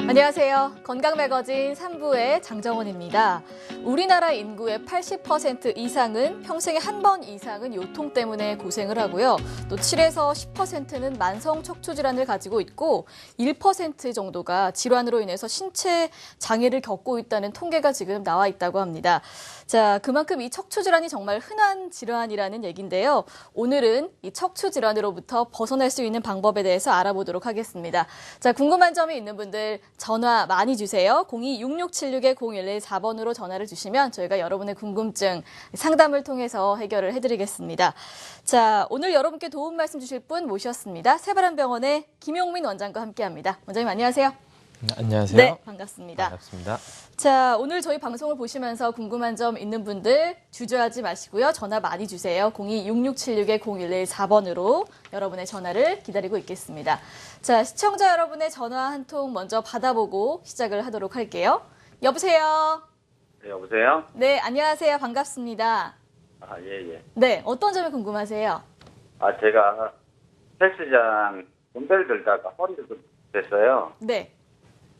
안녕하세요. 건강매거진 3부의 장정원입니다. 우리나라 인구의 80% 이상은 평생에 한 번 이상은 요통 때문에 고생을 하고요. 또 7에서 10%는 만성 척추질환을 가지고 있고 1% 정도가 질환으로 인해서 신체 장애를 겪고 있다는 통계가 지금 나와 있다고 합니다. 자, 그만큼 이 척추질환이 정말 흔한 질환이라는 얘기인데요. 오늘은 이 척추질환으로부터 벗어날 수 있는 방법에 대해서 알아보도록 하겠습니다. 자, 궁금한 점이 있는 분들 전화 많이 주세요. 02-6676-0114번으로 전화를 주시면 저희가 여러분의 궁금증 상담을 통해서 해결을 해드리겠습니다. 자, 오늘 여러분께 도움 말씀 주실 분 모셨습니다. 새바람병원의 김용민 원장과 함께합니다. 원장님 안녕하세요. 안녕하세요. 네, 반갑습니다. 반갑습니다. 자, 오늘 저희 방송을 보시면서 궁금한 점 있는 분들 주저하지 마시고요. 전화 많이 주세요. 02-6676-0114번으로 여러분의 전화를 기다리고 있겠습니다. 자, 시청자 여러분의 전화 한 통 먼저 받아보고 시작을 하도록 할게요. 여보세요? 네, 여보세요? 네, 안녕하세요. 반갑습니다. 아, 예. 네, 어떤 점이 궁금하세요? 아, 제가 헬스장 dumbbell 들다가 허리가 좀 됐어요. 네.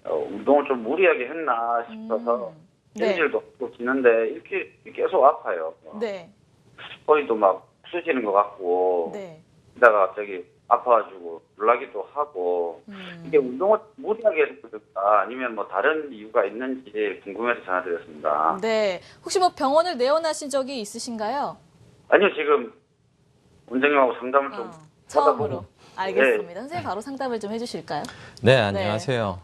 운동을 좀 무리하게 했나 싶어서 네. 찜질도 하고 지는데 이렇게 계속 아파요. 네. 허리도 막 쑤시는 것 같고 네. 이다가 갑자기 아파가지고 놀라기도 하고 이게 운동을 무리하게 해서 그럴까 아니면 뭐 다른 이유가 있는지 궁금해서 전화드렸습니다. 네. 혹시 뭐 병원을 내원하신 적이 있으신가요? 아니요, 지금 원장님하고 상담을 좀 처음으로. 알겠습니다. 네. 선생님 바로 상담을 좀 해주실까요? 네, 안녕하세요.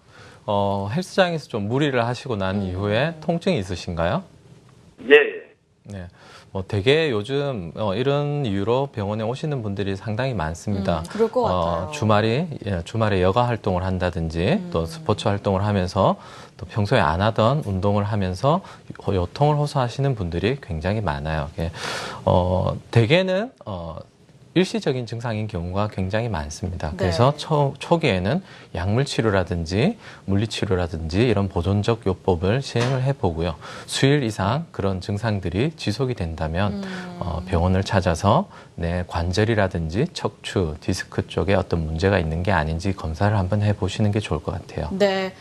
헬스장에서 좀 무리를 하시고 난 이후에 통증이 있으신가요? 예. 네. 되게 요즘 이런 이유로 병원에 오시는 분들이 상당히 많습니다. 그럴 것 같아요. 주말에 여가 활동을 한다든지 또 스포츠 활동을 하면서 또 평소에 안 하던 운동을 하면서 요통을 호소하시는 분들이 굉장히 많아요. 대개는 일시적인 증상인 경우가 굉장히 많습니다. 네. 그래서 초기에는 약물 치료라든지 물리 치료라든지 이런 보존적 요법을 시행을 해보고요. 수일 이상 그런 증상들이 지속이 된다면 병원을 찾아서 내 관절이라든지 척추, 디스크 쪽에 어떤 문제가 있는 게 아닌지 검사를 한번 해보시는 게 좋을 것 같아요. 네.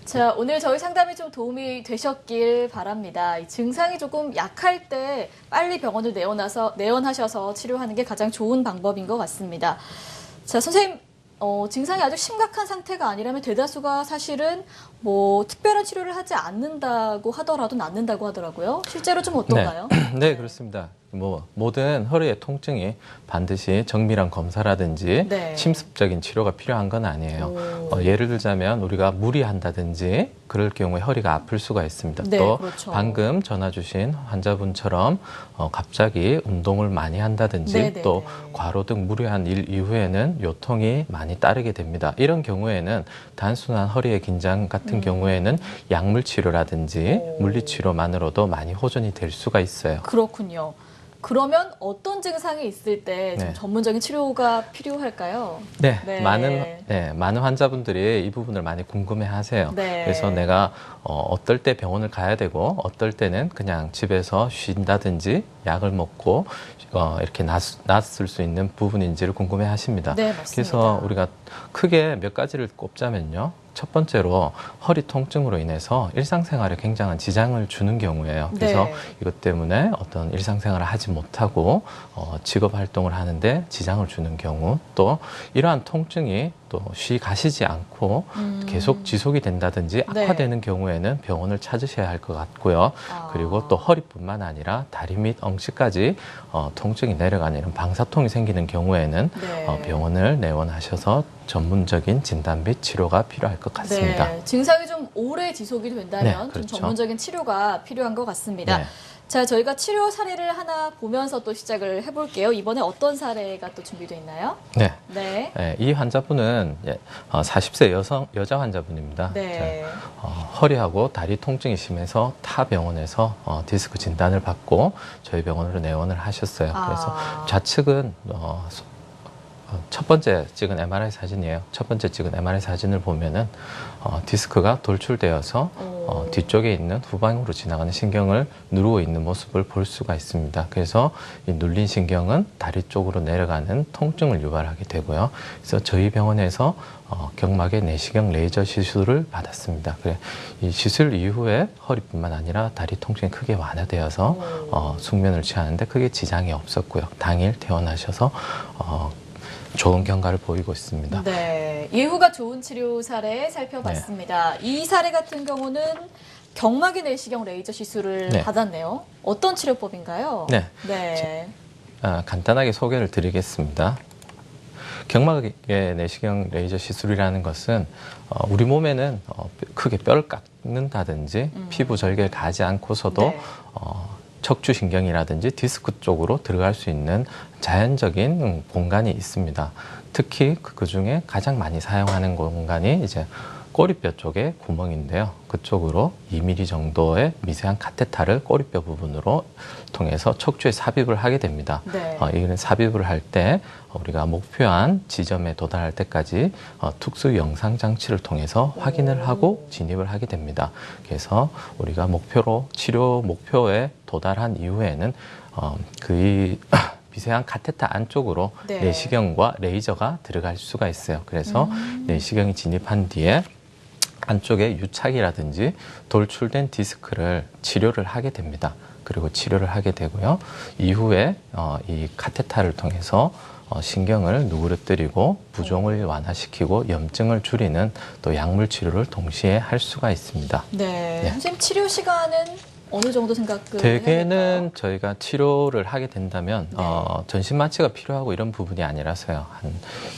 자, 오늘 저희 상담이 좀 도움이 되셨길 바랍니다. 이 증상이 조금 약할 때 빨리 병원을 내원하셔서 치료하는 게 가장 좋은 방법인 것 같습니다. 자, 선생님, 증상이 아주 심각한 상태가 아니라면 대다수가 사실은 뭐 특별한 치료를 하지 않는다고 하더라도 낫는다고 하더라고요. 실제로 좀 어떤가요? 네, 그렇습니다. 모든 허리의 통증이 반드시 정밀한 검사라든지 네. 침습적인 치료가 필요한 건 아니에요. 예를 들자면 우리가 무리한다든지 그럴 경우에 허리가 아플 수가 있습니다. 네, 또 그렇죠. 방금 전화 주신 환자분처럼 갑자기 운동을 많이 한다든지 네, 네, 또 네. 과로등 무리한 일 이후에는 요통이 많이 따르게 됩니다. 이런 경우에는 단순한 허리의 긴장 같은 경우에는 약물 치료라든지 물리 치료만으로도 많이 호전이 될 수가 있어요. 그렇군요. 그러면 어떤 증상이 있을 때 좀 네. 전문적인 치료가 필요할까요? 네, 네. 많은 환자분들이 이 부분을 많이 궁금해하세요. 네. 그래서 내가 어떨 때 병원을 가야 되고 어떨 때는 그냥 집에서 쉰다든지 약을 먹고 이렇게 낫을 수 있는 부분인지를 궁금해하십니다. 네, 맞습니다. 그래서 우리가 크게 몇 가지를 꼽자면요. 첫 번째로 허리 통증으로 인해서 일상생활에 굉장한 지장을 주는 경우예요. 그래서 네. 이것 때문에 어떤 일상생활을 하지 못하고 직업 활동을 하는데 지장을 주는 경우, 또 이러한 통증이 또 쉬 가시지 않고 계속 지속이 된다든지 네. 악화되는 경우에는 병원을 찾으셔야 할 것 같고요. 그리고 또 허리뿐만 아니라 다리 및 엉치까지 통증이 내려가는 이런 방사통이 생기는 경우에는 네. 병원을 내원하셔서 전문적인 진단 및 치료가 필요할 것 같습니다. 네, 증상이 좀 오래 지속이 된다면 네, 좀 그렇죠. 전문적인 치료가 필요한 것 같습니다. 네. 자, 저희가 치료 사례를 하나 보면서 또 시작을 해볼게요. 이번에 어떤 사례가 또 준비되어 있나요? 네. 네. 네, 이 환자분은 40세 여자 환자분입니다. 네. 허리하고 다리 통증이 심해서 타 병원에서 디스크 진단을 받고 저희 병원으로 내원을 하셨어요. 그래서 좌측은 첫 번째 찍은 MRI 사진이에요. 첫 번째 찍은 MRI 사진을 보면은 디스크가 돌출되어서 뒤쪽에 있는 후방으로 지나가는 신경을 누르고 있는 모습을 볼 수가 있습니다. 그래서 이 눌린 신경은 다리 쪽으로 내려가는 통증을 유발하게 되고요. 그래서 저희 병원에서 경막의 내시경 레이저 시술을 받았습니다. 그래 이 시술 이후에 허리뿐만 아니라 다리 통증이 크게 완화되어서 숙면을 취하는데 크게 지장이 없었고요. 당일 퇴원하셔서 좋은 경과를 보이고 있습니다. 네, 이후가 좋은 치료 사례 살펴봤습니다. 이 사례 같은 경우는 경막의 내시경 레이저 시술을 네. 받았네요. 어떤 치료법인가요? 네. 네. 간단하게 소개를 드리겠습니다. 경막의 내시경 레이저 시술이라는 것은 우리 몸에는 크게 뼈를 깎는다든지 피부 절개를 가지 않고서도 네. 척추신경이라든지 디스크 쪽으로 들어갈 수 있는 자연적인 공간이 있습니다. 특히 그 중에 가장 많이 사용하는 공간이 이제 꼬리뼈 쪽에 구멍인데요. 그쪽으로 2mm 정도의 미세한 카테타를 꼬리뼈 부분으로 통해서 척추에 삽입을 하게 됩니다. 네. 이런 삽입을 할 때 우리가 목표한 지점에 도달할 때까지 특수 영상 장치를 통해서 확인을 하고 진입을 하게 됩니다. 그래서 우리가 치료 목표에 도달한 이후에는 그 미세한 카테타 안쪽으로 네. 내시경과 레이저가 들어갈 수가 있어요. 그래서 내시경이 진입한 뒤에 안쪽에 유착이라든지 돌출된 디스크를 치료를 하게 됩니다. 그리고 치료를 하게 되고요. 이후에 이 카테타를 통해서 신경을 누그러뜨리고 부종을 완화시키고 염증을 줄이는 또 약물 치료를 동시에 할 수가 있습니다. 네. 네. 선생님 치료 시간은 어느 정도 생각을 대개는 해야 저희가 치료를 하게 된다면 네. 전신 마취가 필요하고 이런 부분이 아니라서요. 한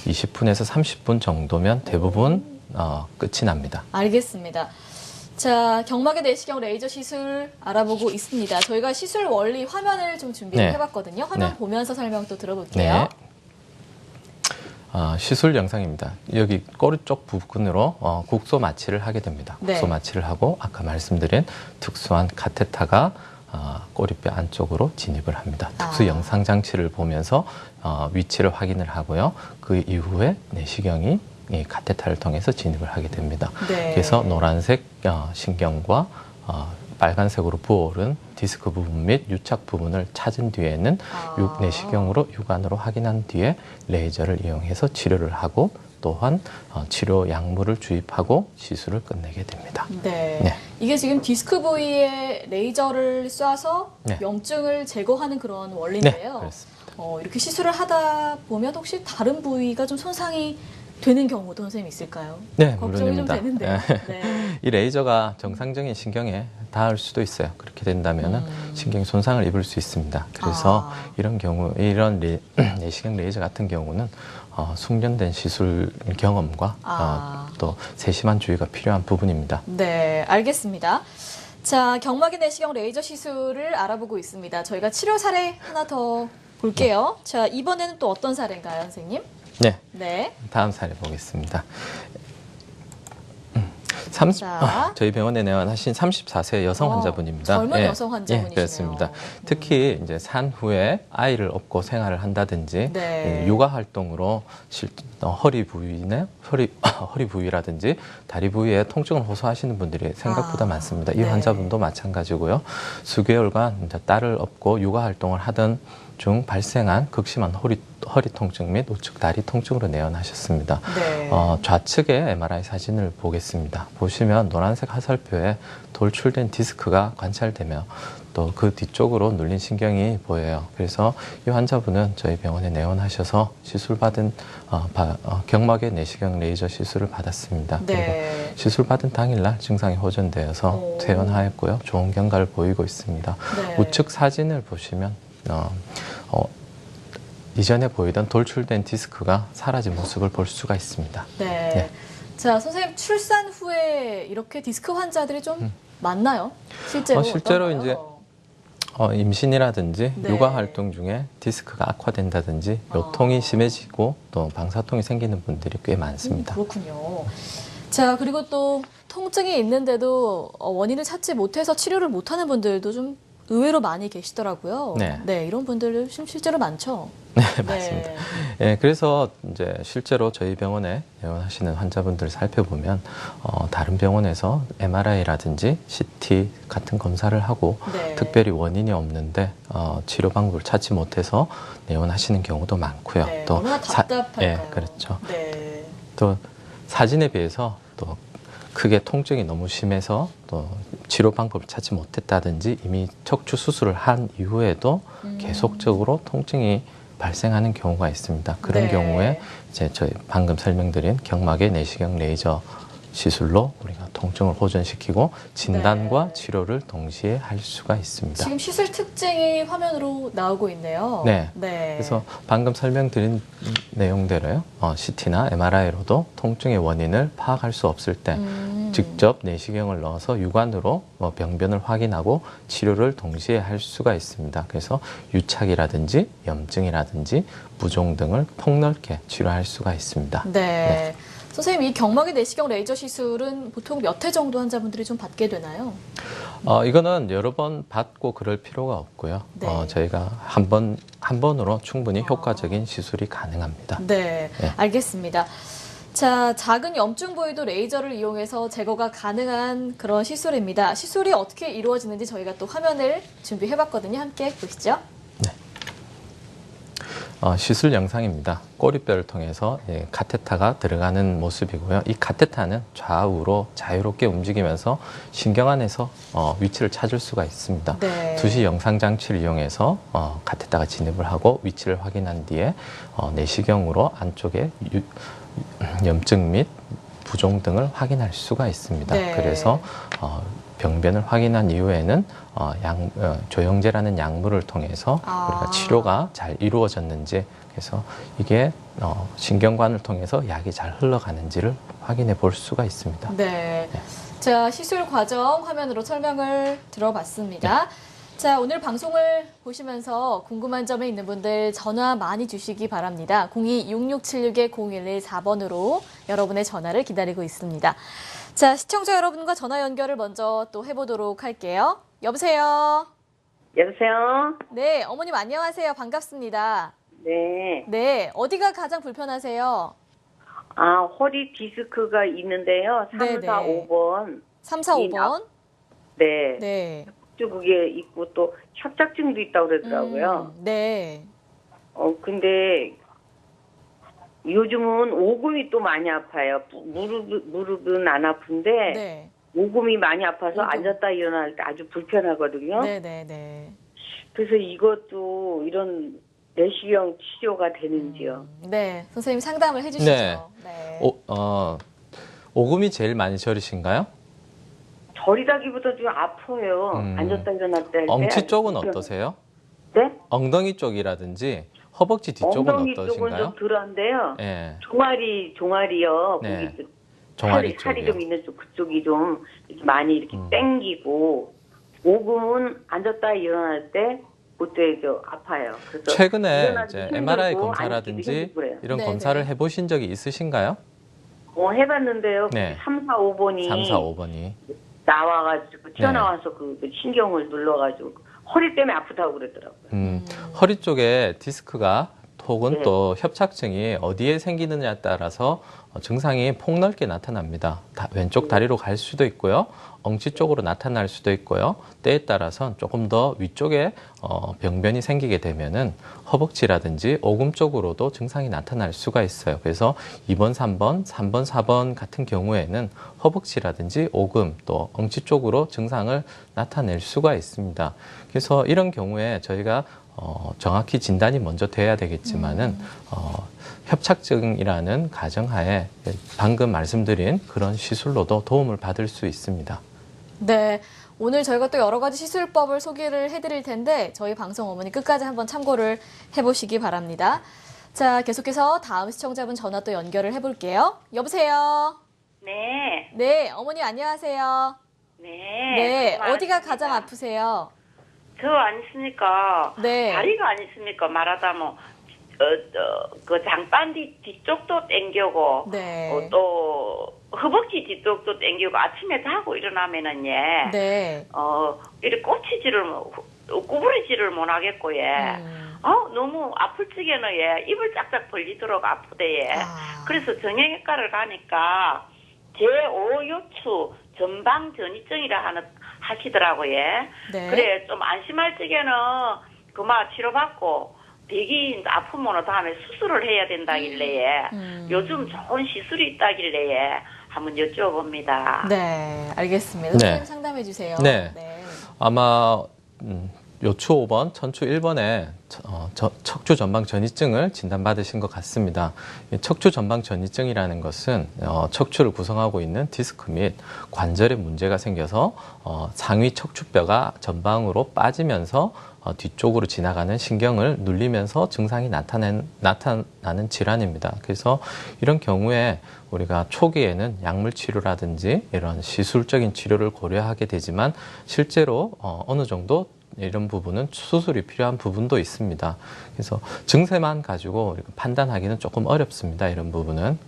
20분에서 30분 정도면 대부분 끝이 납니다. 알겠습니다. 자, 경막의 내시경 레이저 시술 알아보고 있습니다. 저희가 시술 원리 화면을 좀 준비를 네. 해봤거든요. 화면 네. 보면서 설명 또 들어볼게요. 시술 영상입니다. 여기 꼬리 쪽 부분으로 국소 마취를 하게 됩니다. 네. 국소 마취를 하고 아까 말씀드린 특수한 카테타가 꼬리뼈 안쪽으로 진입을 합니다. 특수 영상 장치를 보면서 위치를 확인을 하고요. 그 이후에 내시경이 이 카테타를 통해서 진입을 하게 됩니다. 네. 그래서 노란색 신경과 빨간색으로 부어오른 디스크 부분 및 유착 부분을 찾은 뒤에는 내시경으로 육안으로 확인한 뒤에 레이저를 이용해서 치료를 하고 또한 치료 약물을 주입하고 시술을 끝내게 됩니다. 네. 네. 이게 지금 디스크 부위에 레이저를 쏴서 네. 염증을 제거하는 그런 네, 원리인데요. 그렇습니다. 이렇게 시술을 하다 보면 혹시 다른 부위가 좀 손상이 되는 경우도 선생님 있을까요? 네, 걱정이 좀 물론입니다. 되는데요. 네. 이 레이저가 정상적인 신경에 닿을 수도 있어요. 그렇게 된다면은 신경이 손상을 입을 수 있습니다. 그래서 이런 경우, 이런 내시경 레이저 같은 경우는 숙련된 시술 경험과 또 세심한 주의가 필요한 부분입니다. 네, 알겠습니다. 자, 경막의 내시경 레이저 시술을 알아보고 있습니다. 저희가 치료 사례 하나 더 볼게요. 자, 이번에는 또 어떤 사례인가요, 선생님? 네, 네. 다음 사례 보겠습니다. 저희 병원에 내원하신 34세 여성 환자분입니다. 젊은 여성 환자분이시네요. 그렇습니다. 특히 이제 산후에 아이를 업고 생활을 한다든지 네. 육아 활동으로 허리 부위라든지 다리 부위에 통증을 호소하시는 분들이 생각보다 많습니다. 이 네. 환자분도 마찬가지고요. 수개월간 이제 딸을 업고 육아 활동을 하던 중 발생한 극심한 허리 통증 및 우측 다리 통증으로 내원하셨습니다. 네. 좌측의 MRI 사진을 보겠습니다. 보시면 노란색 화살표에 돌출된 디스크가 관찰되며 또 그 뒤쪽으로 눌린 신경이 보여요. 그래서 이 환자분은 저희 병원에 내원하셔서 시술받은 경막의 내시경 레이저 시술을 받았습니다. 네. 그리고 시술받은 당일날 증상이 호전되어서 퇴원하였고요. 좋은 경과를 보이고 있습니다. 네. 우측 사진을 보시면 이전에 보이던 돌출된 디스크가 사라진 모습을 볼 수가 있습니다. 네. 네. 자, 선생님 출산 후에 이렇게 디스크 환자들이 좀 많나요? 실제로? 실제로 어떤가요? 이제 임신이라든지 네. 육아 활동 중에 디스크가 악화된다든지 요통이 심해지고 또 방사통이 생기는 분들이 꽤 많습니다. 그렇군요. 자, 그리고 또 통증이 있는데도 원인을 찾지 못해서 치료를 못하는 분들도 좀 의외로 많이 계시더라고요. 네. 이런 분들 실제로 많죠. 네, 맞습니다. 예, 그래서 이제 실제로 저희 병원에 내원하시는 환자분들 살펴보면 다른 병원에서 MRI라든지 CT 같은 검사를 하고 네. 특별히 원인이 없는데 치료 방법을 찾지 못해서 내원하시는 경우도 많고요. 네, 또 얼마나 답답할까요? 예, 그렇죠. 네. 또 사진에 비해서 또 크게 통증이 너무 심해서 또 치료 방법을 찾지 못했다든지 이미 척추 수술을 한 이후에도 계속적으로 통증이 발생하는 경우가 있습니다. 그런 네. 경우에 이제 저희 방금 설명드린 경막의 내시경 레이저 시술로 우리가 통증을 호전시키고 진단과 네. 치료를 동시에 할 수가 있습니다. 지금 시술 특징이 화면으로 나오고 있네요. 네. 네. 그래서 방금 설명드린 내용대로요. CT나 MRI로도 통증의 원인을 파악할 수 없을 때 직접 내시경을 넣어서 육안으로 병변을 확인하고 치료를 동시에 할 수가 있습니다. 그래서 유착이라든지 염증이라든지 부종 등을 폭넓게 치료할 수가 있습니다. 네. 선생님, 이 경막의 내시경 레이저 시술은 보통 몇 회 정도 환자분들이 좀 받게 되나요? 이거는 여러 번 받고 그럴 필요가 없고요. 네. 저희가 한 번으로 충분히 효과적인 시술이 가능합니다. 네, 네. 알겠습니다. 자, 작은 염증 부위도 레이저를 이용해서 제거가 가능한 그런 시술입니다. 시술이 어떻게 이루어지는지 저희가 또 화면을 준비해봤거든요. 함께 보시죠. 시술 영상입니다. 꼬리뼈를 통해서 카테타가 들어가는 모습이고요. 이 카테타는 좌우로 자유롭게 움직이면서 신경 안에서 위치를 찾을 수가 있습니다. 네. 두시 영상 장치를 이용해서 카테타가 진입을 하고 위치를 확인한 뒤에 내시경으로 안쪽에 염증 및 부종 등을 확인할 수가 있습니다. 네. 그래서 병변을 확인한 이후에는 조영제라는 약물을 통해서 우리가 치료가 잘 이루어졌는지, 그래서 이게 신경관을 통해서 약이 잘 흘러가는지를 확인해 볼 수가 있습니다. 네. 자, 시술 과정 화면으로 설명을 들어봤습니다. 자, 오늘 방송을 보시면서 궁금한 점이 있는 분들 전화 많이 주시기 바랍니다. 02-6676-0114번으로 여러분의 전화를 기다리고 있습니다. 자, 시청자 여러분과 전화 연결을 먼저 또 해보도록 할게요. 여보세요? 여보세요? 네, 어머님 안녕하세요. 반갑습니다. 네. 네, 어디가 가장 불편하세요? 허리 디스크가 있는데요. 3, 네네. 4, 5번. 3, 4, 5번? 네. 네. 또 그게 있고 또 협착증도 있다고 그러더라고요. 네. 근데 요즘은 오금이 또 많이 아파요. 무릎은 안 아픈데 네. 오금이 많이 아파서 오금. 앉았다 일어날 때 아주 불편하거든요. 네네네. 그래서 이것도 이런 내시경 치료가 되는지요? 네, 선생님 상담을 해주시죠. 네. 네. 오금이 제일 많이 저리신가요? 저리다기보다 좀 아파요. 앉았다 일어날 때. 엉치 쪽은 어떠세요? 네? 엉덩이 쪽이라든지 허벅지 뒤쪽은 엉덩이 쪽은 어떠신가요? 좀 덜한데요. 예. 종아리요. 네. 거기 종아리 살이 쪽이요. 좀 있는 쪽 그쪽이 좀 이렇게 많이 이렇게 음. 땡기고 오금은 앉았다 일어날 때 그때 아파요. 그래서 최근에 일어나기 이제 힘들고 MRI 앉기도 검사라든지 힘들고 그래요. 이런 네네. 검사를 해보신 적이 있으신가요? 해봤는데요. 네. 3, 4, 5번이 3, 4, 5번이. 나와가지고 튀어나와서 그 신경을 눌러가지고 허리 때문에 아프다고 그러더라고요. 허리 쪽에 디스크가 혹은 네. 또 협착증이 어디에 생기느냐에 따라서 증상이 폭넓게 나타납니다. 왼쪽 다리로 갈 수도 있고요. 엉치 쪽으로 나타날 수도 있고요. 때에 따라서는 조금 더 위쪽에 병변이 생기게 되면은 허벅지라든지 오금 쪽으로도 증상이 나타날 수가 있어요. 그래서 2번, 3번, 3번, 4번 같은 경우에는 허벅지라든지 오금 또 엉치 쪽으로 증상을 나타낼 수가 있습니다. 그래서 이런 경우에 저희가 정확히 진단이 먼저 돼야 되겠지만은 협착증이라는 가정하에 방금 말씀드린 그런 시술로도 도움을 받을 수 있습니다. 네. 오늘 저희가 또 여러 가지 시술법을 소개를 해드릴 텐데 저희 방송 어머니 끝까지 한번 참고를 해보시기 바랍니다. 자, 계속해서 다음 시청자분 전화 또 연결을 해볼게요. 여보세요? 네, 네, 어머니 안녕하세요. 네. 네, 수고 어디가 많으십니다. 가장 아프세요? 저 안 있습니까? 네. 다리가 안 있습니까? 말하자면 그 장반 뒤쪽도 땡기고 네. 또 허벅지 뒤쪽도 땡기고 아침에 자고 일어나면은 네. 이렇게 꽂히지를 구부리지를 못하겠고 예. 너무 아플 적에는 예 입을 짝짝 벌리도록 아프대 예. 그래서 정형외과를 가니까 제5요추 전방전이증이라 하시더라고요. 예. 네. 그래 좀 안심할 적에는 그만 치료받고 대기 아프면 다음에 수술을 해야 된다길래 예. 요즘 좋은 시술이 있다길래 예. 한번 여쭤봅니다. 네, 알겠습니다. 네. 선생님 상담해 주세요. 네. 아마 요추 5번, 천추 1번에 척추 전방 전이증을 진단받으신 것 같습니다. 이 척추 전방 전이증이라는 것은 척추를 구성하고 있는 디스크 및 관절에 문제가 생겨서 상위 척추뼈가 전방으로 빠지면서 뒤쪽으로 지나가는 신경을 눌리면서 증상이 나타나는 질환입니다. 그래서 이런 경우에 우리가 초기에는 약물 치료라든지 이런 시술적인 치료를 고려하게 되지만 실제로 어느 정도 이런 부분은 수술이 필요한 부분도 있습니다. 그래서 증세만 가지고 우리가 판단하기는 조금 어렵습니다. 이런 부분은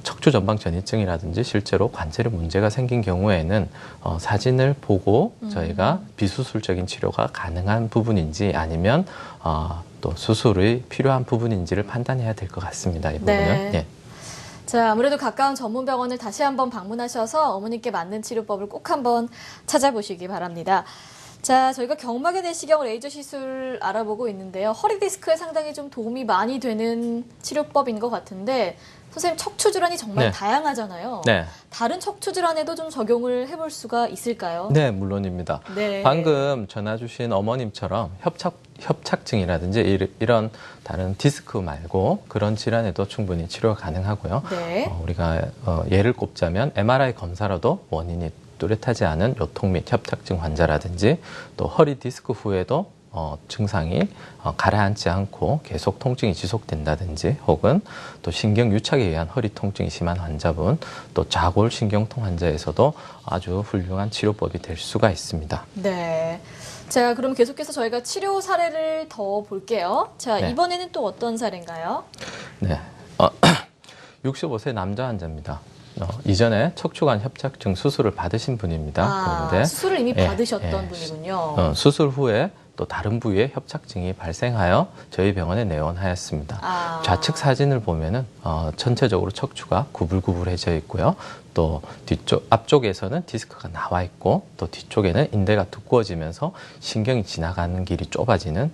척추 전방 전이증이라든지 실제로 관절에 문제가 생긴 경우에는 사진을 보고 저희가 비수술적인 치료가 가능한 부분인지 아니면 또 수술이 필요한 부분인지를 판단해야 될 것 같습니다. 이 부분은. 네. 예. 자, 아무래도 가까운 전문 병원을 다시 한번 방문하셔서 어머님께 맞는 치료법을 꼭 한번 찾아보시기 바랍니다. 자, 저희가 경막의 내시경 레이저 시술 알아보고 있는데요. 허리 디스크에 상당히 좀 도움이 많이 되는 치료법인 것 같은데 선생님 척추 질환이 정말 네. 다양하잖아요. 네. 다른 척추 질환에도 좀 적용을 해볼 수가 있을까요? 네, 물론입니다. 네. 방금 전화 주신 어머님처럼 협착증이라든지 이런 다른 디스크 말고 그런 질환에도 충분히 치료가 가능하고요. 네. 우리가 예를 꼽자면 MRI 검사로도 원인이 뚜렷하지 않은 요통 및 협착증 환자라든지 또 허리 디스크 후에도 증상이 가라앉지 않고 계속 통증이 지속된다든지 혹은 또 신경 유착에 의한 허리 통증이 심한 환자분 또 좌골 신경통 환자에서도 아주 훌륭한 치료법이 될 수가 있습니다. 네. 자, 그럼 계속해서 저희가 치료 사례를 더 볼게요. 자, 네. 이번에는 또 어떤 사례인가요? 네. 65세 남자 환자입니다. 이전에 척추관 협착증 수술을 받으신 분입니다. 그런데 수술을 이미 받으셨던 분이군요. 수술 후에 또 다른 부위에 협착증이 발생하여 저희 병원에 내원하였습니다. 좌측 사진을 보면은 전체적으로 척추가 구불구불해져 있고요. 또 앞쪽에서는 디스크가 나와 있고 또 뒤쪽에는 인대가 두꺼워지면서 신경이 지나가는 길이 좁아지는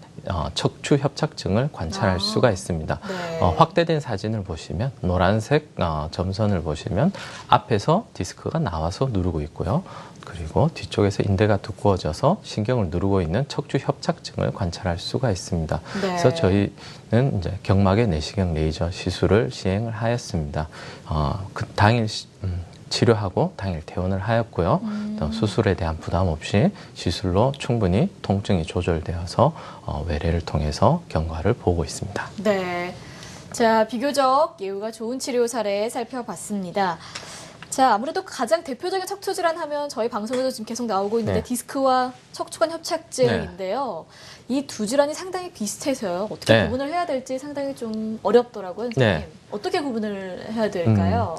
척추 협착증을 관찰할 수가 있습니다. 네. 확대된 사진을 보시면 노란색 점선을 보시면 앞에서 디스크가 나와서 누르고 있고요. 그리고 뒤쪽에서 인대가 두꺼워져서 신경을 누르고 있는 척추 협착증을 관찰할 수가 있습니다. 네. 그래서 저희는 이제 경막의 내시경 레이저 시술을 시행을 하였습니다. 그 당일 치료하고 당일 퇴원을 하였고요. 또 수술에 대한 부담 없이 시술로 충분히 통증이 조절되어서 외래를 통해서 경과를 보고 있습니다. 네. 자, 비교적 예후가 좋은 치료 사례 살펴봤습니다. 자, 아무래도 가장 대표적인 척추 질환 하면 저희 방송에도 지금 계속 나오고 있는데 네. 디스크와 척추관 협착증인데요. 이 두 질환이 상당히 비슷해서요. 어떻게 네. 구분을 해야 될지 상당히 좀 어렵더라고요, 선생님. 네. 어떻게 구분을 해야 될까요?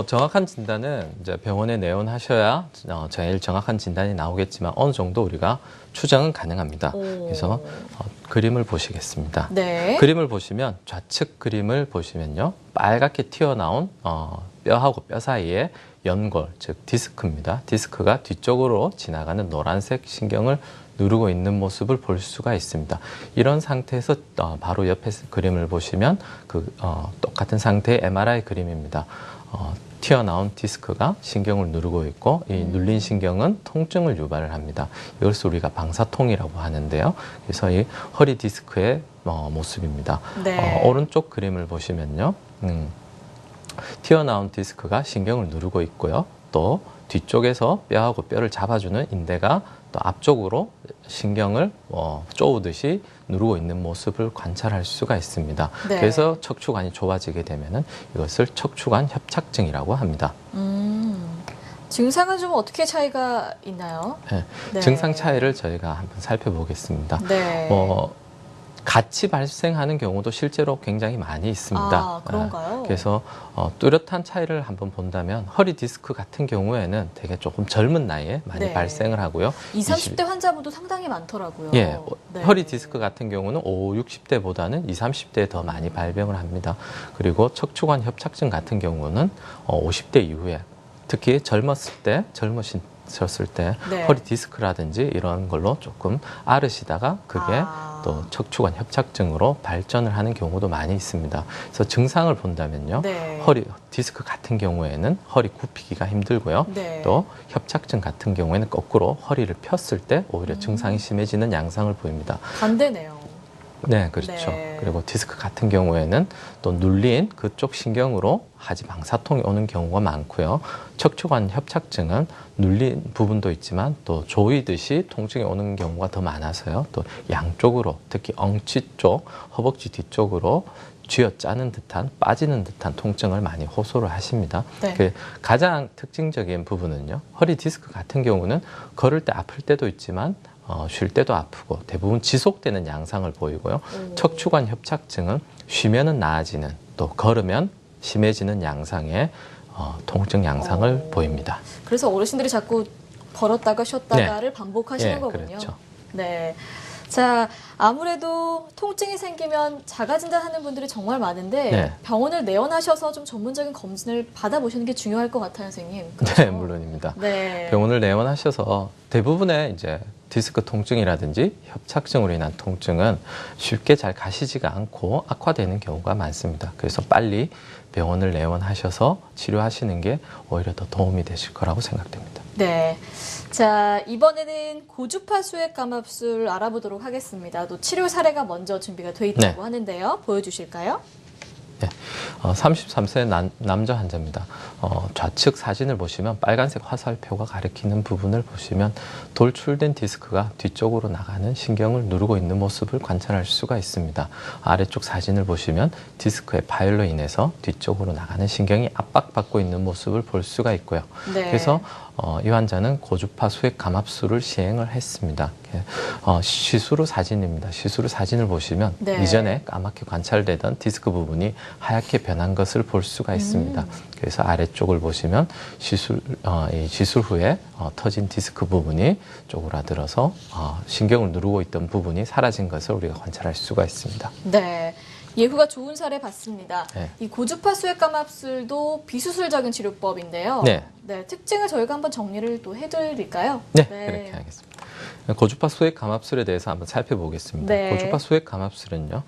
정확한 진단은 이제 병원에 내원하셔야 제일 정확한 진단이 나오겠지만 어느 정도 우리가 추정은 가능합니다. 그래서 그림을 보시겠습니다. 네. 그림을 보시면 좌측 그림을 보시면요. 빨갛게 튀어나온 뼈하고 뼈 사이에 연골, 즉 디스크입니다. 디스크가 뒤쪽으로 지나가는 노란색 신경을 누르고 있는 모습을 볼 수가 있습니다. 이런 상태에서 바로 옆에 그림을 보시면 똑같은 상태의 MRI 그림입니다. 튀어나온 디스크가 신경을 누르고 있고 이 눌린 신경은 통증을 유발을 합니다. 이것을 우리가 방사통이라고 하는데요. 그래서 이 허리 디스크의 모습입니다. 네. 오른쪽 그림을 보시면요. 튀어나온 디스크가 신경을 누르고 있고요. 또 뒤쪽에서 뼈하고 뼈를 잡아주는 인대가 또 앞쪽으로 신경을 쪼우듯이 누르고 있는 모습을 관찰할 수가 있습니다. 네. 그래서 척추관이 좁아지게 되면은 이것을 척추관 협착증이라고 합니다. 증상은 좀 어떻게 차이가 있나요? 네. 네. 증상 차이를 저희가 한번 살펴보겠습니다. 네. 같이 발생하는 경우도 실제로 굉장히 많이 있습니다. 아, 그런가요? 그래서 뚜렷한 차이를 한번 본다면 허리 디스크 같은 경우에는 되게 조금 젊은 나이에 많이 네. 발생을 하고요. 20, 30대 환자분도 상당히 많더라고요. 예, 네. 허리 디스크 같은 경우는 50, 60대보다는 20, 30대에 더 많이 발병을 합니다. 그리고 척추관 협착증 같은 경우는 50대 이후에 특히 젊으셨을 때 네. 허리 디스크라든지 이런 걸로 조금 앓으시다가 그게 또 척추관 협착증으로 발전을 하는 경우도 많이 있습니다. 그래서 증상을 본다면요. 네. 허리 디스크 같은 경우에는 허리 굽히기가 힘들고요. 네. 또 협착증 같은 경우에는 거꾸로 허리를 폈을 때 오히려 증상이 심해지는 양상을 보입니다. 반대네요. 네, 그렇죠. 네. 그리고 디스크 같은 경우에는 또 눌린 그쪽 신경으로 하지 방사통이 오는 경우가 많고요. 척추관 협착증은 눌린 부분도 있지만 또 조이듯이 통증이 오는 경우가 더 많아서요. 또 양쪽으로 특히 엉치 쪽, 허벅지 뒤쪽으로 쥐어짜는 듯한 빠지는 듯한 통증을 많이 호소를 하십니다. 네. 그 가장 특징적인 부분은요. 허리 디스크 같은 경우는 걸을 때 아플 때도 있지만 쉴 때도 아프고 대부분 지속되는 양상을 보이고요. 척추관 협착증은 쉬면은 나아지는 또 걸으면 심해지는 양상의 통증 양상을 보입니다. 그래서 어르신들이 자꾸 걸었다가 쉬었다가를 반복하시는 예, 거군요. 그렇죠. 네. 자, 아무래도 통증이 생기면 자가진단하는 분들이 정말 많은데 네. 병원을 내원하셔서 좀 전문적인 검진을 받아보시는 게 중요할 것 같아요, 선생님. 그렇죠? 네, 물론입니다. 네. 병원을 내원하셔서 대부분의 이제 디스크 통증이라든지 협착증으로 인한 통증은 쉽게 잘 가시지가 않고 악화되는 경우가 많습니다. 그래서 빨리 병원을 내원하셔서 치료하시는 게 오히려 더 도움이 되실 거라고 생각됩니다. 네. 자, 이번에는 고주파 수액 감압술 알아보도록 하겠습니다. 또 치료 사례가 먼저 준비가 돼 있다고 네. 하는데요. 보여주실까요? 네, 33세 남자 환자입니다. 좌측 사진을 보시면 빨간색 화살표가 가리키는 부분을 보시면 돌출된 디스크가 뒤쪽으로 나가는 신경을 누르고 있는 모습을 관찰할 수가 있습니다. 아래쪽 사진을 보시면 디스크의 파열로 인해서 뒤쪽으로 나가는 신경이 압박받고 있는 모습을 볼 수가 있고요. 네. 그래서 이 환자는 고주파 수액 감압술을 시행을 했습니다. 시스루 사진입니다. 시스루 사진을 보시면 네. 이전에 까맣게 관찰되던 디스크 부분이 하얗게 변한 것을 볼 수가 있습니다. 그래서 아래쪽을 보시면 시술 후에 터진 디스크 부분이 쪼그라들어서 신경을 누르고 있던 부분이 사라진 것을 우리가 관찰할 수가 있습니다. 네. 예후가 좋은 사례 봤습니다. 네. 이 고주파 수액 감압술도 비수술적인 치료법인데요. 네. 네, 특징을 저희가 한번 정리를 또 해드릴까요? 네, 그렇게 하겠습니다. 고주파 수액 감압술에 대해서 한번 살펴보겠습니다. 네. 고주파 수액 감압술은요,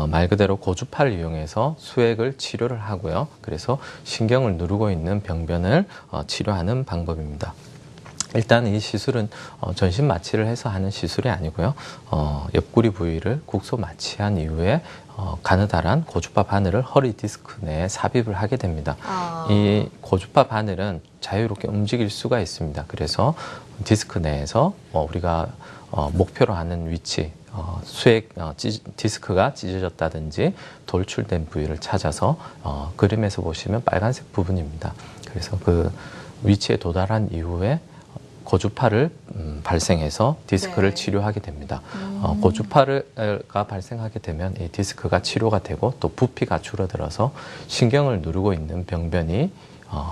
말 그대로 고주파를 이용해서 수액을 치료를 하고요. 그래서 신경을 누르고 있는 병변을 치료하는 방법입니다. 일단 이 시술은 전신 마취를 해서 하는 시술이 아니고요. 옆구리 부위를 국소 마취한 이후에 가느다란 고주파 바늘을 허리 디스크 내에 삽입을 하게 됩니다. 이 고주파 바늘은 자유롭게 움직일 수가 있습니다. 그래서 디스크 내에서 우리가 목표로 하는 위치, 디스크가 찢어졌다든지 돌출된 부위를 찾아서 그림에서 보시면 빨간색 부분입니다. 그래서 그 위치에 도달한 이후에 고주파를 발생해서 디스크를 네. 치료하게 됩니다. 고주파가 발생하게 되면 이 디스크가 치료가 되고 또 부피가 줄어들어서 신경을 누르고 있는 병변이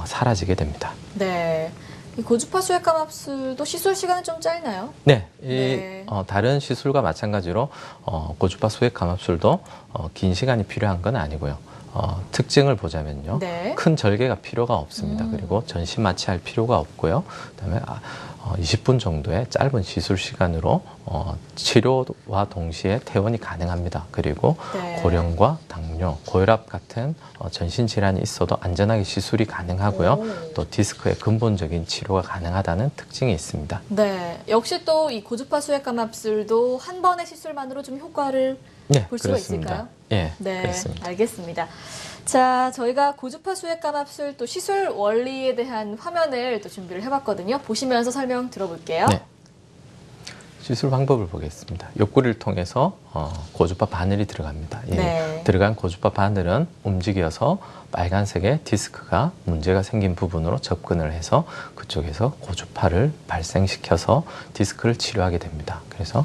사라지게 됩니다. 네. 이 고주파 수액 감압술도 시술 시간은 좀 짧나요? 네, 네. 다른 시술과 마찬가지로 고주파 수액 감압술도 긴 시간이 필요한 건 아니고요. 특징을 보자면요. 네. 큰 절개가 필요가 없습니다. 그리고 전신 마취할 필요가 없고요. 그다음에 20분 정도의 짧은 시술 시간으로 치료와 동시에 퇴원이 가능합니다. 그리고 네. 고령과 당뇨, 고혈압 같은 전신 질환이 있어도 안전하게 시술이 가능하고요. 또 디스크의 근본적인 치료가 가능하다는 특징이 있습니다. 네. 역시 또 이 고주파 수액 감압술도 한 번의 시술만으로 좀 효과를 네, 볼 수가 그렇습니다. 있을까요? 예, 네, 그렇습니다. 알겠습니다. 자, 저희가 고주파 수액 감압술 또 시술 원리에 대한 화면을 또 준비를 해봤거든요. 보시면서 설명 들어볼게요. 네. 시술 방법을 보겠습니다. 옆구리를 통해서 고주파 바늘이 들어갑니다. 이 네. 들어간 고주파 바늘은 움직여서 빨간색의 디스크가 문제가 생긴 부분으로 접근을 해서 그쪽에서 고주파를 발생시켜서 디스크를 치료하게 됩니다. 그래서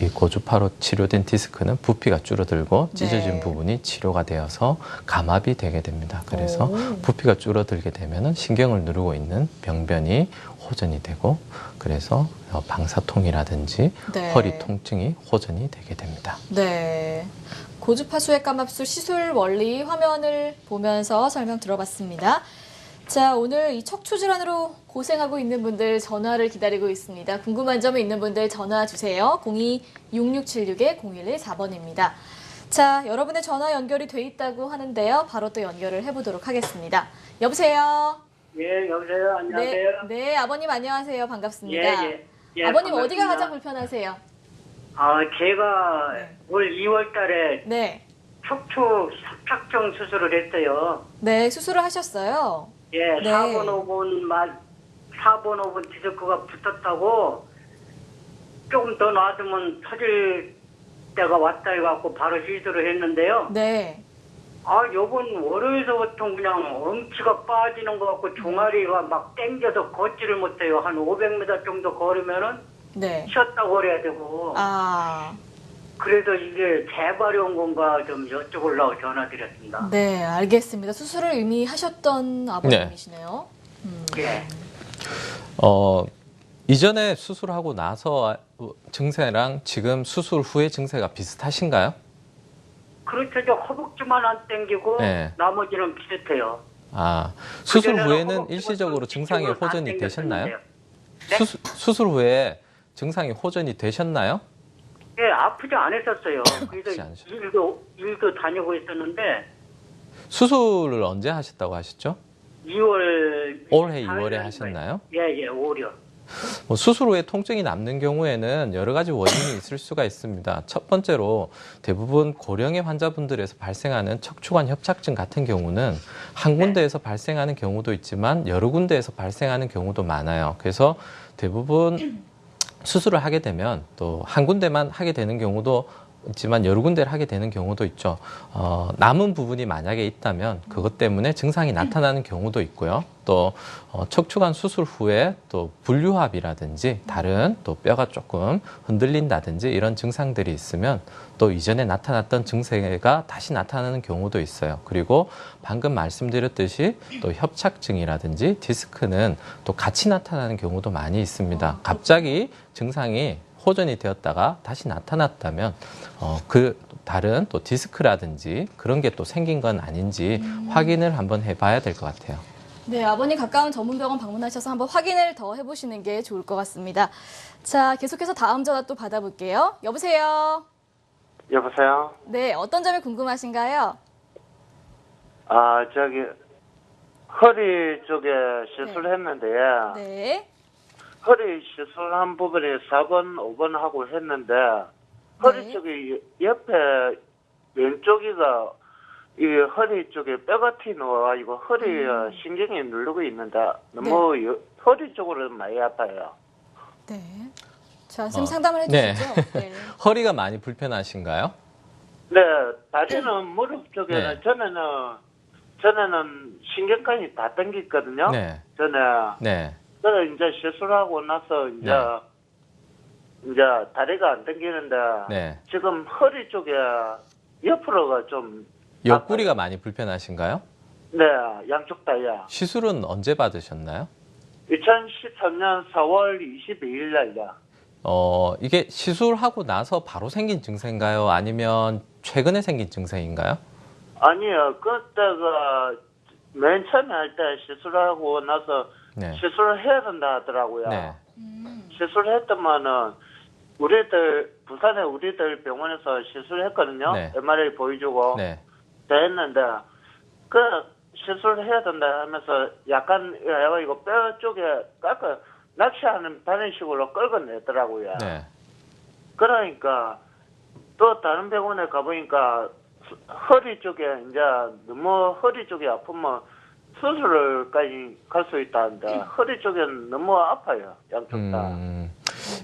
이 고주파로 치료된 디스크는 부피가 줄어들고 찢어진 네. 부분이 치료가 되어서 감압이 되게 됩니다. 그래서 오. 부피가 줄어들게 되면은 신경을 누르고 있는 병변이 호전이 되고 그래서 방사통이라든지 네. 허리 통증이 호전이 되게 됩니다. 네. 고주파 수액감압술 시술 원리 화면을 보면서 설명 들어봤습니다. 자, 오늘 이 척추 질환으로 고생하고 있는 분들 전화를 기다리고 있습니다. 궁금한 점이 있는 분들 전화 주세요. 02-6676-0114번입니다. 자, 여러분의 전화 연결이 돼 있다고 하는데요. 바로 또 연결을 해보도록 하겠습니다. 여보세요? 예, 여보세요. 안녕하세요. 네, 네, 아버님 안녕하세요. 반갑습니다. 예, 아버님 반갑습니다. 어디가 가장 불편하세요? 제가 네. 올 2월 달에 네, 척추 협착증 수술을 했어요. 네, 수술을 하셨어요. 예, 네. 4번, 5번 디스크가 붙었다고 조금 더 놔두면 터질 때가 왔다 해갖고 바로 시술을 했는데요. 네, 요번 월요일서부터 그냥 엄치가 빠지는 것 같고 종아리가 막 땡겨서 걷지를 못해요. 한 500m 정도 걸으면은 네. 쉬었다고 그래야 되고. 그래서 이게 재발이 온 건가 좀 여쭤보려고 전화드렸습니다. 네, 알겠습니다. 수술을 이미 하셨던 아버님이시네요. 예. 이전에 수술하고 나서 증세랑 지금 수술 후의 증세가 비슷하신가요? 그렇죠. 저 허벅지만 안 땡기고 네. 나머지는 비슷해요. 수술 그전에는 후에는 허벅지 일시적으로 부분 증상이 뒤쪽으로 다 호전이 되셨나요? 땡겼었는데요. 네? 수술 후에 증상이 호전이 되셨나요? 예, 아프지 않았었어요. 아프지 그래서 않으셨어요. 일도 다니고 있었는데 수술을 언제 하셨다고 하셨죠? 2월 올해 2월에 하셨나요? 예, 올요. 수술 후에 통증이 남는 경우에는 여러 가지 원인이 있을 수가 있습니다. 첫 번째로 대부분 고령의 환자분들에서 발생하는 척추관 협착증 같은 경우는 한 군데에서 발생하는 경우도 있지만 여러 군데에서 발생하는 경우도 많아요. 그래서 대부분 수술을 하게 되면 또 한 군데만 하게 되는 경우도 있지만 여러 군데를 하게 되는 경우도 있죠. 남은 부분이 만약에 있다면 그것 때문에 증상이 나타나는 경우도 있고요. 또 척추관 수술 후에 또 분류합이라든지 다른 또 뼈가 조금 흔들린다든지 이런 증상들이 있으면 또 이전에 나타났던 증세가 다시 나타나는 경우도 있어요. 그리고 방금 말씀드렸듯이 또 협착증이라든지 디스크는 또 같이 나타나는 경우도 많이 있습니다. 갑자기 증상이 호전이 되었다가 다시 나타났다면 그 다른 또 디스크라든지 그런 게 또 생긴 건 아닌지 확인을 한번 해봐야 될 것 같아요. 네, 아버님 가까운 전문병원 방문하셔서 한번 확인을 더 해보시는 게 좋을 것 같습니다. 자, 계속해서 다음 전화 또 받아볼게요. 여보세요? 여보세요? 네, 어떤 점이 궁금하신가요? 저기, 허리 쪽에 시술했는데요. 네. 허리 시술한 부분이 4번, 5번 하고 했는데, 허리 쪽이 옆에 왼쪽이가 이 허리 쪽에 뼈가 튀어나와가지고 허리 신경이 누르고 있는데 너무 허리 쪽으로 많이 아파요. 네. 자, 선생님 상담을 해주시죠. 네. 허리가 많이 불편하신가요? 네, 다리는 무릎 쪽에는 네. 전에는 신경까지 다 당겼거든요. 네. 전에. 네. 그래서 이제 시술하고 나서 이제 다리가 안 당기는데 네. 지금 허리 쪽에 옆으로가 좀 옆구리가 많이 불편하신가요? 네, 양쪽 다야. 시술은 언제 받으셨나요? 2013년 4월 22일 날요. 이게 시술하고 나서 바로 생긴 증세인가요? 아니면 최근에 생긴 증세인가요? 아니요, 그때가 맨 처음에 할 때 시술하고 나서 네. 시술을 해야 된다 하더라고요. 네. 시술했더만은 부산에 우리들 병원에서 시술했거든요. 네. MRI 보여주고 네. 다 했는데 그 시술해야 된다 하면서 약간 이거 뼈 쪽에 깎아 낚시하는 다른 식으로 끌어내더라고요. 네. 그러니까 또 다른 병원에 가보니까 허리 쪽에 이제 너무 허리 쪽이 아프면 수술을까지 갈 수 있다는데 허리 쪽은 너무 아파요. 양쪽 다.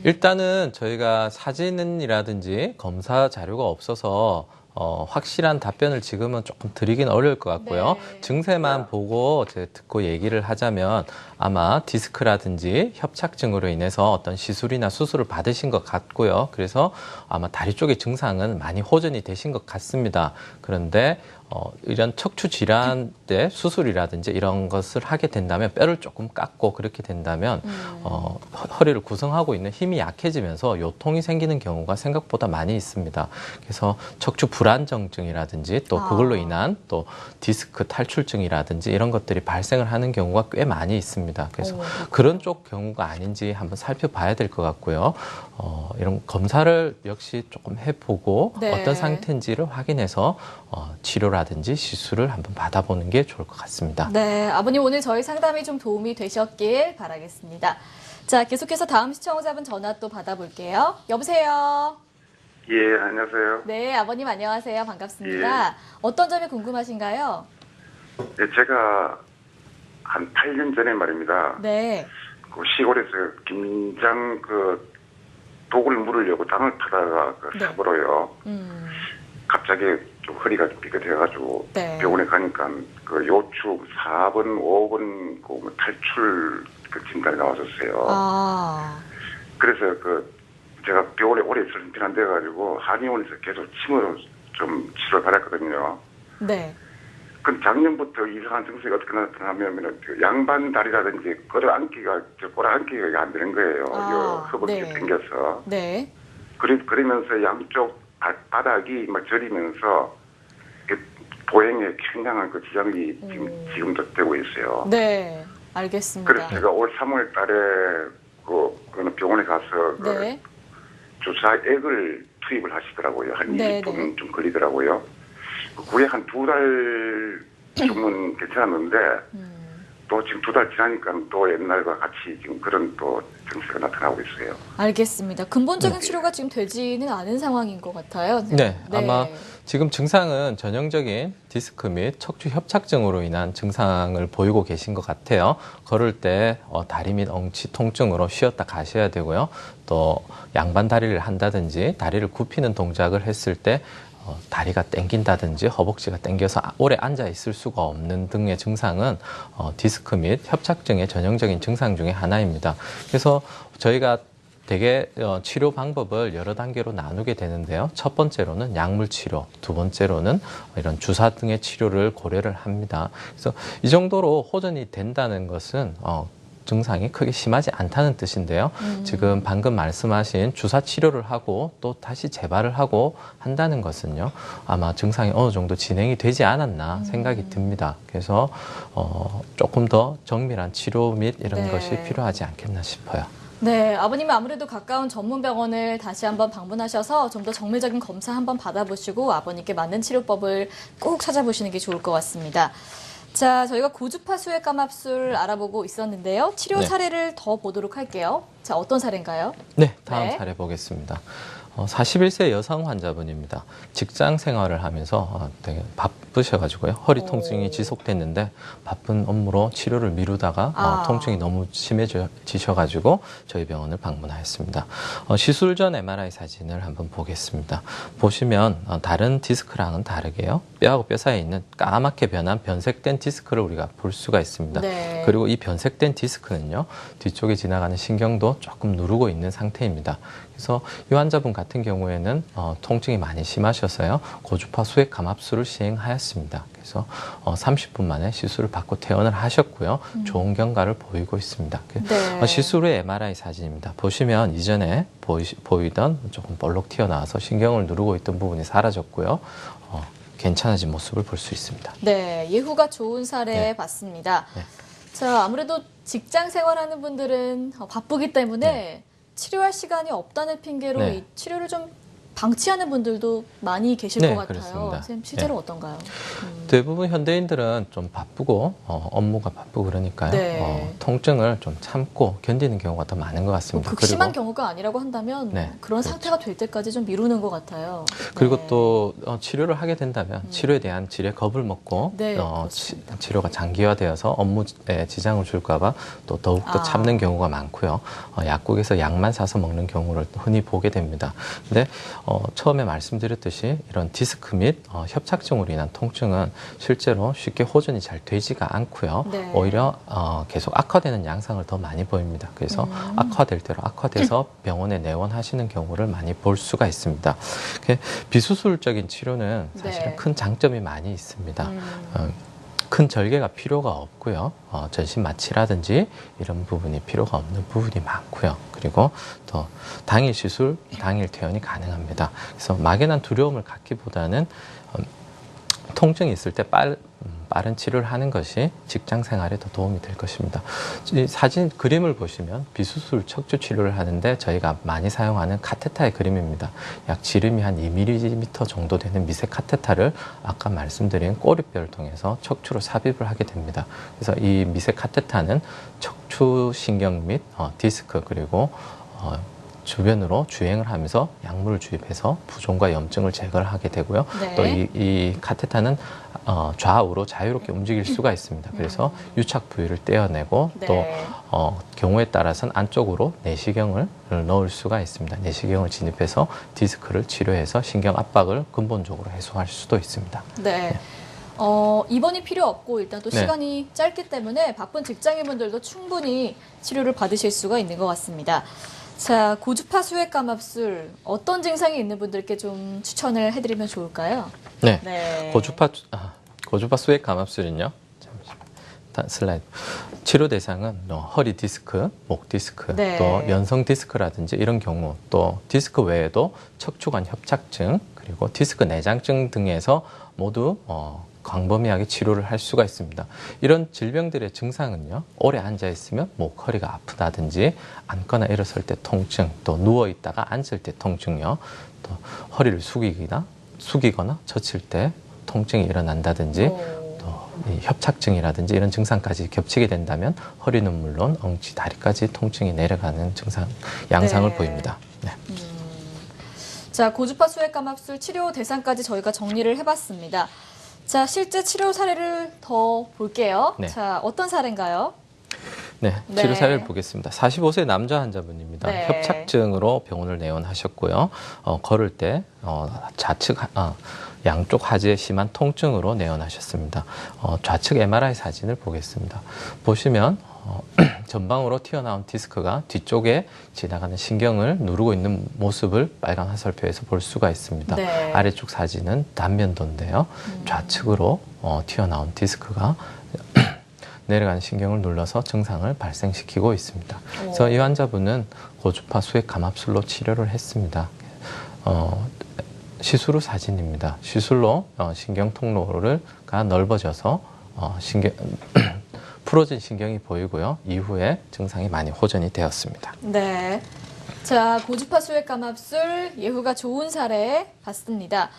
일단은 저희가 사진이라든지 검사 자료가 없어서 확실한 답변을 지금은 조금 드리긴 어려울 것 같고요. 네. 증세만 보고 이제 듣고 얘기를 하자면 아마 디스크라든지 협착증으로 인해서 어떤 시술이나 수술을 받으신 것 같고요. 그래서 아마 다리 쪽의 증상은 많이 호전이 되신 것 같습니다. 그런데 이런 척추 질환 때 수술이라든지 이런 것을 하게 된다면 뼈를 조금 깎고 그렇게 된다면 허리를 구성하고 있는 힘이 약해지면서 요통이 생기는 경우가 생각보다 많이 있습니다. 그래서 척추 불안정증이라든지 또 그걸로 인한 또 디스크 탈출증이라든지 이런 것들이 발생을 하는 경우가 꽤 많이 있습니다. 그래서 그런 쪽 경우가 아닌지 한번 살펴봐야 될 것 같고요. 이런 검사를 역시 조금 해보고 네. 어떤 상태인지를 확인해서 치료라든지 시술을 한번 받아보는 게 좋을 것 같습니다. 네, 아버님 오늘 저희 상담이 좀 도움이 되셨길 바라겠습니다. 자, 계속해서 다음 시청자분 전화 또 받아볼게요. 여보세요? 예, 안녕하세요. 네, 아버님 안녕하세요. 반갑습니다. 어떤 점이 궁금하신가요? 예, 제가 한 8년 전에 말입니다. 네. 그 시골에서 김장 독을 물으려고 땅을 파다가 네. 삽으로요. 갑자기 좀 허리가 삐끗해가지고 네. 병원에 가니까 그 요축 4번, 5번 그 탈출 진단이 나왔었어요. 아, 그래서 제가 병원에 오래 있을 때 안 돼가지고 한의원에서 계속 침으로 좀 치료를 받았거든요. 네. 그 작년부터 이상한 증세가 어떻게 나타나면 양반 다리라든지 끌어안기가 안 되는 거예요. 허벅지가 네. 당겨서. 네. 그러면서 양쪽 바닥이 막 저리면서 보행에 굉장한 그 지장이 지금도 되고 있어요. 네. 알겠습니다. 그래서 제가 올 3월 달에 그 병원에 가서 네. 주사액을 투입을 하시더라고요. 한 네, 20분 좀 걸리더라고요. 그게 한 2달 정도는 괜찮았는데 또 지금 2달 지나니까 또 옛날과 같이 지금 그런 또 증세가 나타나고 있어요. 알겠습니다. 근본적인 치료가 지금 되지는 않은 상황인 것 같아요. 네, 아마 지금 증상은 전형적인 디스크 및 척추 협착증으로 인한 증상을 보이고 계신 것 같아요. 걸을 때 다리 및 엉치 통증으로 쉬었다 가셔야 되고요. 또 양반 다리를 한다든지 다리를 굽히는 동작을 했을 때 다리가 땡긴다든지 허벅지가 땡겨서 오래 앉아 있을 수가 없는 등의 증상은 디스크 및 협착증의 전형적인 증상 중에 하나입니다. 그래서 저희가 대개 치료 방법을 여러 단계로 나누게 되는데요. 첫 번째로는 약물 치료, 두 번째로는 이런 주사 등의 치료를 고려를 합니다. 그래서 이 정도로 호전이 된다는 것은 증상이 크게 심하지 않다는 뜻인데요. 지금 방금 말씀하신 주사 치료를 하고 또 다시 재발을 하고 한다는 것은요. 아마 증상이 어느 정도 진행이 되지 않았나 생각이 듭니다. 그래서 조금 더 정밀한 치료 및 이런 것이 필요하지 않겠나 싶어요. 네, 아버님은 아무래도 가까운 전문병원을 다시 한번 방문하셔서 좀 더 정밀적인 검사 한번 받아보시고 아버님께 맞는 치료법을 꼭 찾아보시는 게 좋을 것 같습니다. 자, 저희가 고주파 수액 감압술 알아보고 있었는데요. 치료 사례를 더 보도록 할게요. 자, 어떤 사례인가요? 네, 다음 사례 보겠습니다. 41세 여성 환자분입니다. 직장 생활을 하면서 되게 바쁘셔가지고요. 허리 통증이 지속됐는데 바쁜 업무로 치료를 미루다가 통증이 너무 심해지셔가지고 저희 병원을 방문하였습니다. 시술 전 MRI 사진을 한번 보겠습니다. 보시면 다른 디스크랑은 다르게요. 뼈하고 뼈 사이에 있는 까맣게 변한 변색된 디스크를 우리가 볼 수가 있습니다. 네. 그리고 이 변색된 디스크는요. 뒤쪽에 지나가는 신경도 조금 누르고 있는 상태입니다. 그래서 이 환자분 같은 경우에는 통증이 많이 심하셔서요. 고주파 수액 감압술을 시행하였습니다. 그래서 30분 만에 시술을 받고 퇴원을 하셨고요. 좋은 경과를 보이고 있습니다. 네. 시술 후의 MRI 사진입니다. 보시면 이전에 보이던 조금 볼록 튀어나와서 신경을 누르고 있던 부분이 사라졌고요. 괜찮아진 모습을 볼 수 있습니다. 네, 예후가 좋은 사례 봤습니다. 자, 아무래도 직장 생활하는 분들은 바쁘기 때문에 치료할 시간이 없다는 핑계로 이 치료를 좀 방치하는 분들도 많이 계실 것 같아요. 그렇습니다. 선생님, 실제로 어떤가요? 대부분 현대인들은 좀 바쁘고 업무가 바쁘고 그러니까요. 통증을 좀 참고 견디는 경우가 더 많은 것 같습니다. 극심한 경우가 아니라고 한다면 그런 그렇죠. 상태가 될 때까지 좀 미루는 것 같아요. 그리고 또 치료를 하게 된다면 치료에 대한 질에 겁을 먹고 치료가 장기화되어서 업무에 지장을 줄까 봐 또 더욱더 참는 경우가 많고요. 약국에서 약만 사서 먹는 경우를 흔히 보게 됩니다. 근데 처음에 말씀드렸듯이 이런 디스크 및 협착증으로 인한 통증은 실제로 쉽게 호전이 잘 되지가 않고요. 네. 오히려 계속 악화되는 양상을 더 많이 보입니다. 그래서 악화될 대로 악화돼서 병원에 내원하시는 경우를 많이 볼 수가 있습니다. 비수술적인 치료는 사실은 네. 큰 장점이 많이 있습니다. 큰 절개가 필요가 없고요. 전신 마취라든지 이런 부분이 필요가 없는 부분이 많고요. 그리고 또 당일 시술, 당일 퇴원이 가능합니다. 그래서 막연한 두려움을 갖기보다는 통증이 있을 때 빠른 치료를 하는 것이 직장 생활에 더 도움이 될 것입니다. 이 사진 그림을 보시면 비수술 척추 치료를 하는데 저희가 많이 사용하는 카테타의 그림입니다. 약 지름이 한 2mm 정도 되는 미세 카테타를 아까 말씀드린 꼬리뼈를 통해서 척추로 삽입을 하게 됩니다. 그래서 이 미세 카테타는 척추 신경 및 디스크 그리고 주변으로 주행을 하면서 약물을 주입해서 부종과 염증을 제거를 하게 되고요. 네. 또 이 카테타는 좌우로 자유롭게 움직일 수가 있습니다. 그래서 유착 부위를 떼어내고 네. 또 경우에 따라서는 안쪽으로 내시경을 넣을 수가 있습니다. 내시경을 진입해서 디스크를 치료해서 신경 압박을 근본적으로 해소할 수도 있습니다. 네. 입원이 필요 없고 일단 또 네. 시간이 짧기 때문에 바쁜 직장인분들도 충분히 치료를 받으실 수가 있는 것 같습니다. 자, 고주파 수액감압술 어떤 증상이 있는 분들께 좀 추천을 해드리면 좋을까요? 네. 네. 고주파 수액 감압술은요. 잠시만요. 슬라이드. 치료 대상은 허리 디스크, 목 디스크, 네. 또 연성 디스크라든지 이런 경우, 또 디스크 외에도 척추관 협착증, 그리고 디스크 내장증 등에서 모두 광범위하게 치료를 할 수가 있습니다. 이런 질병들의 증상은요, 오래 앉아 있으면 목, 허리가 아프다든지, 앉거나 일어설 때 통증, 또 누워 있다가 앉을 때 통증요, 또 허리를 숙이거나 젖힐 때 통증이 일어난다든지, 또 이 협착증이라든지 이런 증상까지 겹치게 된다면 허리는 물론 엉치, 다리까지 통증이 내려가는 증상, 양상을 네. 보입니다. 네. 자, 고주파 수액감압술 치료 대상까지 저희가 정리를 해봤습니다. 자, 실제 치료 사례를 더 볼게요. 네. 자, 어떤 사례인가요? 네, 네. 치료 사례를 보겠습니다. 45세 남자 환자분입니다. 네. 협착증으로 병원을 내원하셨고요. 걸을 때 양쪽 하지에 심한 통증으로 내원하셨습니다. 좌측 MRI 사진을 보겠습니다. 보시면 전방으로 튀어나온 디스크가 뒤쪽에 지나가는 신경을 누르고 있는 모습을 빨간 화살표에서 볼 수가 있습니다. 네. 아래쪽 사진은 단면도인데요. 좌측으로 튀어나온 디스크가 내려가는 신경을 눌러서 증상을 발생시키고 있습니다. 그래서 이 환자분은 고주파 수액 감압술로 치료를 했습니다. 시술 후 사진입니다. 시술로 신경 통로가 넓어져서 풀어진 신경이 보이고요. 이후에 증상이 많이 호전이 되었습니다. 네. 자, 고주파 수액감압술 예후가 좋은 사례 봤습니다.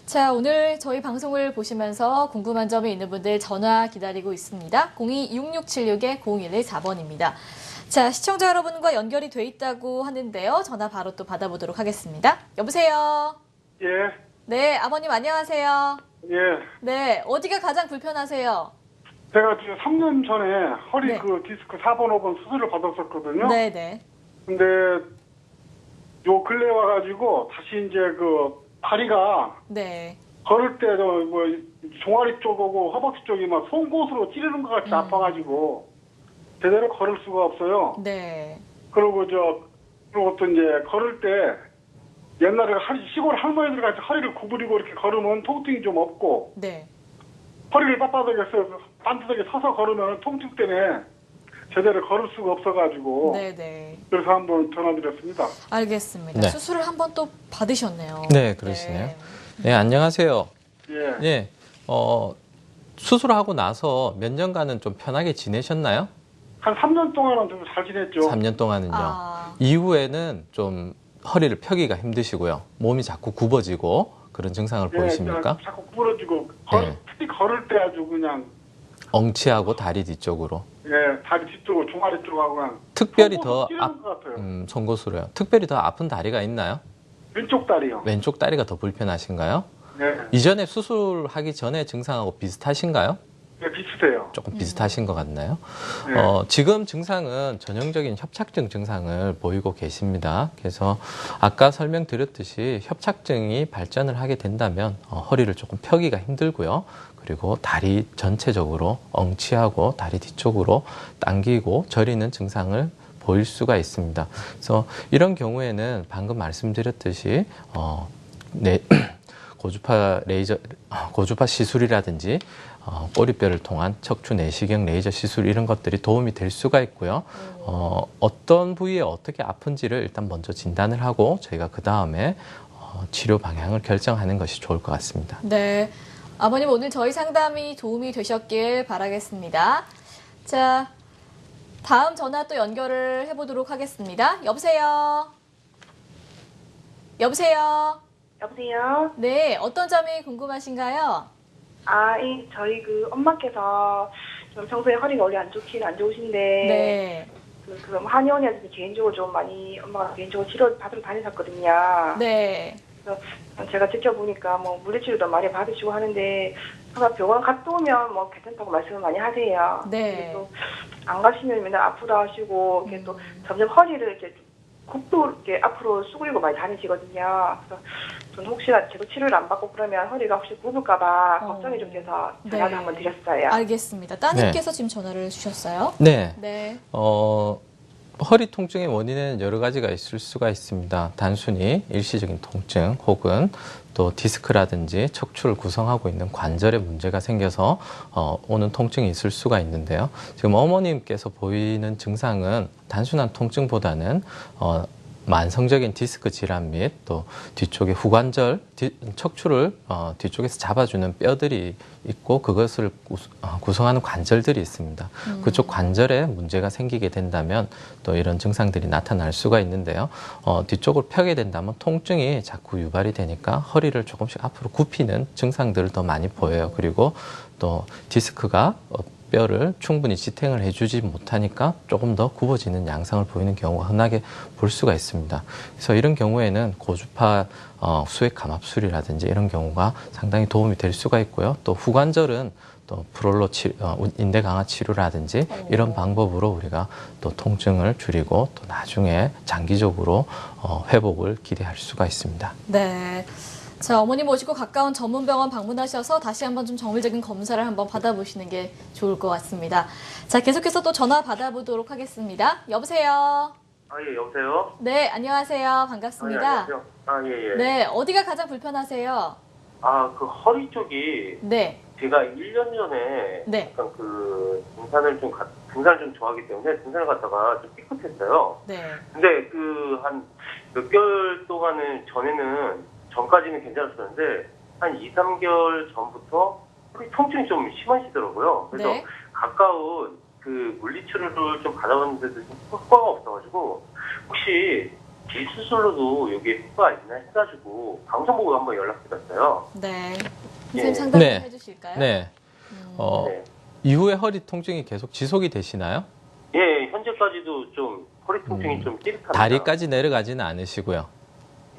자, 오늘 저희 방송을 보시면서 궁금한 점이 있는 분들 전화 기다리고 있습니다. 02-6676-0114번입니다. 자, 시청자 여러분과 연결이 돼 있다고 하는데요. 전화 바로 또 받아보도록 하겠습니다. 여보세요? 예, 네, 아버님 안녕하세요. 예. 네, 어디가 가장 불편하세요? 제가 지금 3년 전에 허리 네. 그 디스크 4번, 5번 수술을 받았었거든요. 네네. 근데 요 근래 와가지고 다시 이제 그 다리가 네. 걸을 때도 뭐 종아리 쪽하고 허벅지 쪽이 막 송곳으로 찌르는 것 같이 아파가지고 제대로 걸을 수가 없어요. 네. 그리고 그리고 또 이제 걸을 때 옛날에 시골 할머니들 같이 허리를 구부리고 이렇게 걸으면 통증이 좀 없고 네. 허리를 빤듯하게 서서 걸으면 통증 때문에 제대로 걸을 수가 없어가지고 네네. 그래서 한번 전화드렸습니다. 알겠습니다. 네. 수술을 한번 또 받으셨네요. 네, 그러시네요. 네, 안녕하세요. 예. 예, 수술하고 나서 몇 년간은 좀 편하게 지내셨나요? 한 3년 동안은 좀 잘 지냈죠. 3년 동안은요. 아. 이후에는 좀 허리를 펴기가 힘드시고요. 몸이 자꾸 굽어지고 그런 증상을 보이십니까? 자꾸 구부러지고 네. 특히 걸을 때 아주 그냥 엉치하고 다리 뒤쪽으로. 다리 뒤쪽으로 종아리 쪽하고 그냥 특별히 더 찌르는 것 같아요. 송곳으로요. 특별히 더 아픈 다리가 있나요? 왼쪽 다리요. 왼쪽 다리가 더 불편하신가요? 네. 이전에 수술하기 전에 증상하고 비슷하신가요? 네, 비슷해요. 조금 비슷하신 것 같나요? 네. 지금 증상은 전형적인 협착증 증상을 보이고 계십니다. 그래서 아까 설명드렸듯이 협착증이 발전을 하게 된다면 허리를 조금 펴기가 힘들고요. 그리고 다리 전체적으로 엉치하고 다리 뒤쪽으로 당기고 저리는 증상을 보일 수가 있습니다. 그래서 이런 경우에는 방금 말씀드렸듯이 고주파 시술이라든지 꼬리뼈를 통한 척추 내시경 레이저 시술 이런 것들이 도움이 될 수가 있고요. 어떤 부위에 어떻게 아픈지를 일단 먼저 진단을 하고 저희가 그 다음에 치료 방향을 결정하는 것이 좋을 것 같습니다. 네. 아버님 오늘 저희 상담이 도움이 되셨길 바라겠습니다. 자, 다음 전화 또 연결을 해보도록 하겠습니다. 여보세요? 여보세요? 여보세요? 네, 어떤 점이 궁금하신가요? 저희 엄마께서 좀 평소에 허리가 원래 안 좋으신데. 네. 그럼 한의원에서 개인적으로 좀 많이 엄마가 개인적으로 치료 받으러 다니셨거든요. 네. 그래서 제가 지켜보니까 물리치료도 많이 받으시고 하는데 항상 병원 갔다 오면 괜찮다고 말씀을 많이 하세요. 네. 또 안 가시면 맨날 아프다 하시고 이렇게 또 점점 허리를 이렇게 굽도 이렇게 앞으로 수그리고 많이 다니시거든요. 그래서 저는 혹시나 제가 치료를 안 받고 그러면 허리가 혹시 굽을까봐 걱정이 좀 돼서 전화를 한번 드렸어요. 알겠습니다. 따님께서 지금 전화를 주셨어요? 네. 네. 허리 통증의 원인은 여러 가지가 있을 수가 있습니다. 단순히 일시적인 통증 혹은 또 디스크라든지 척추를 구성하고 있는 관절에 문제가 생겨서 오는 통증이 있을 수가 있는데요. 지금 어머님께서 보이는 증상은 단순한 통증보다는 만성적인 디스크 질환 및 또 뒤쪽에 후관절, 척추를 뒤쪽에서 잡아주는 뼈들이 있고 그것을 구성하는 관절들이 있습니다. 그쪽 관절에 문제가 생기게 된다면 또 이런 증상들이 나타날 수가 있는데요. 뒤쪽을 펴게 된다면 통증이 자꾸 유발이 되니까 허리를 조금씩 앞으로 굽히는 증상들을 더 많이 보여요. 그리고 또 디스크가 뼈를 충분히 지탱을 해주지 못하니까 조금 더 굽어지는 양상을 보이는 경우가 흔하게 볼 수가 있습니다. 그래서 이런 경우에는 고주파 수액 감압술이라든지 이런 경우가 상당히 도움이 될 수가 있고요. 또 후관절은 또 프롤로 인대 강화 치료라든지 이런 방법으로 우리가 또 통증을 줄이고 또 나중에 장기적으로 회복을 기대할 수가 있습니다. 네. 자, 어머니 모시고 가까운 전문병원 방문하셔서 다시 한번 좀 정밀적인 검사를 한번 받아보시는 게 좋을 것 같습니다. 자, 계속해서 또 전화 받아보도록 하겠습니다. 여보세요? 예, 여보세요? 네, 안녕하세요. 반갑습니다. 안녕하세요. 예. 네, 어디가 가장 불편하세요? 그 허리 쪽이 네. 제가 1년 전에 네. 약간 등산을 좀 좋아하기 때문에 등산을 갔다가 좀 삐끗했어요. 네. 근데 한 몇 개월 동안은 전까지는 괜찮았었는데 한 2, 3개월 전부터 허리 통증이 좀 심하시더라고요. 그래서 네. 가까운 물리치료를 좀 받아봤는데도 좀 효과가 없어가지고 혹시 비수술로도 여기에 효과가 있나 해가지고 방송 보고 한번 연락드렸어요. 네. 예. 선생님 상담 좀 네. 해주실까요? 네. 네. 이후에 허리 통증이 계속 지속이 되시나요? 예, 현재까지도 좀 허리 통증이 좀 찌릿합니다. 다리까지 내려가지는 않으시고요.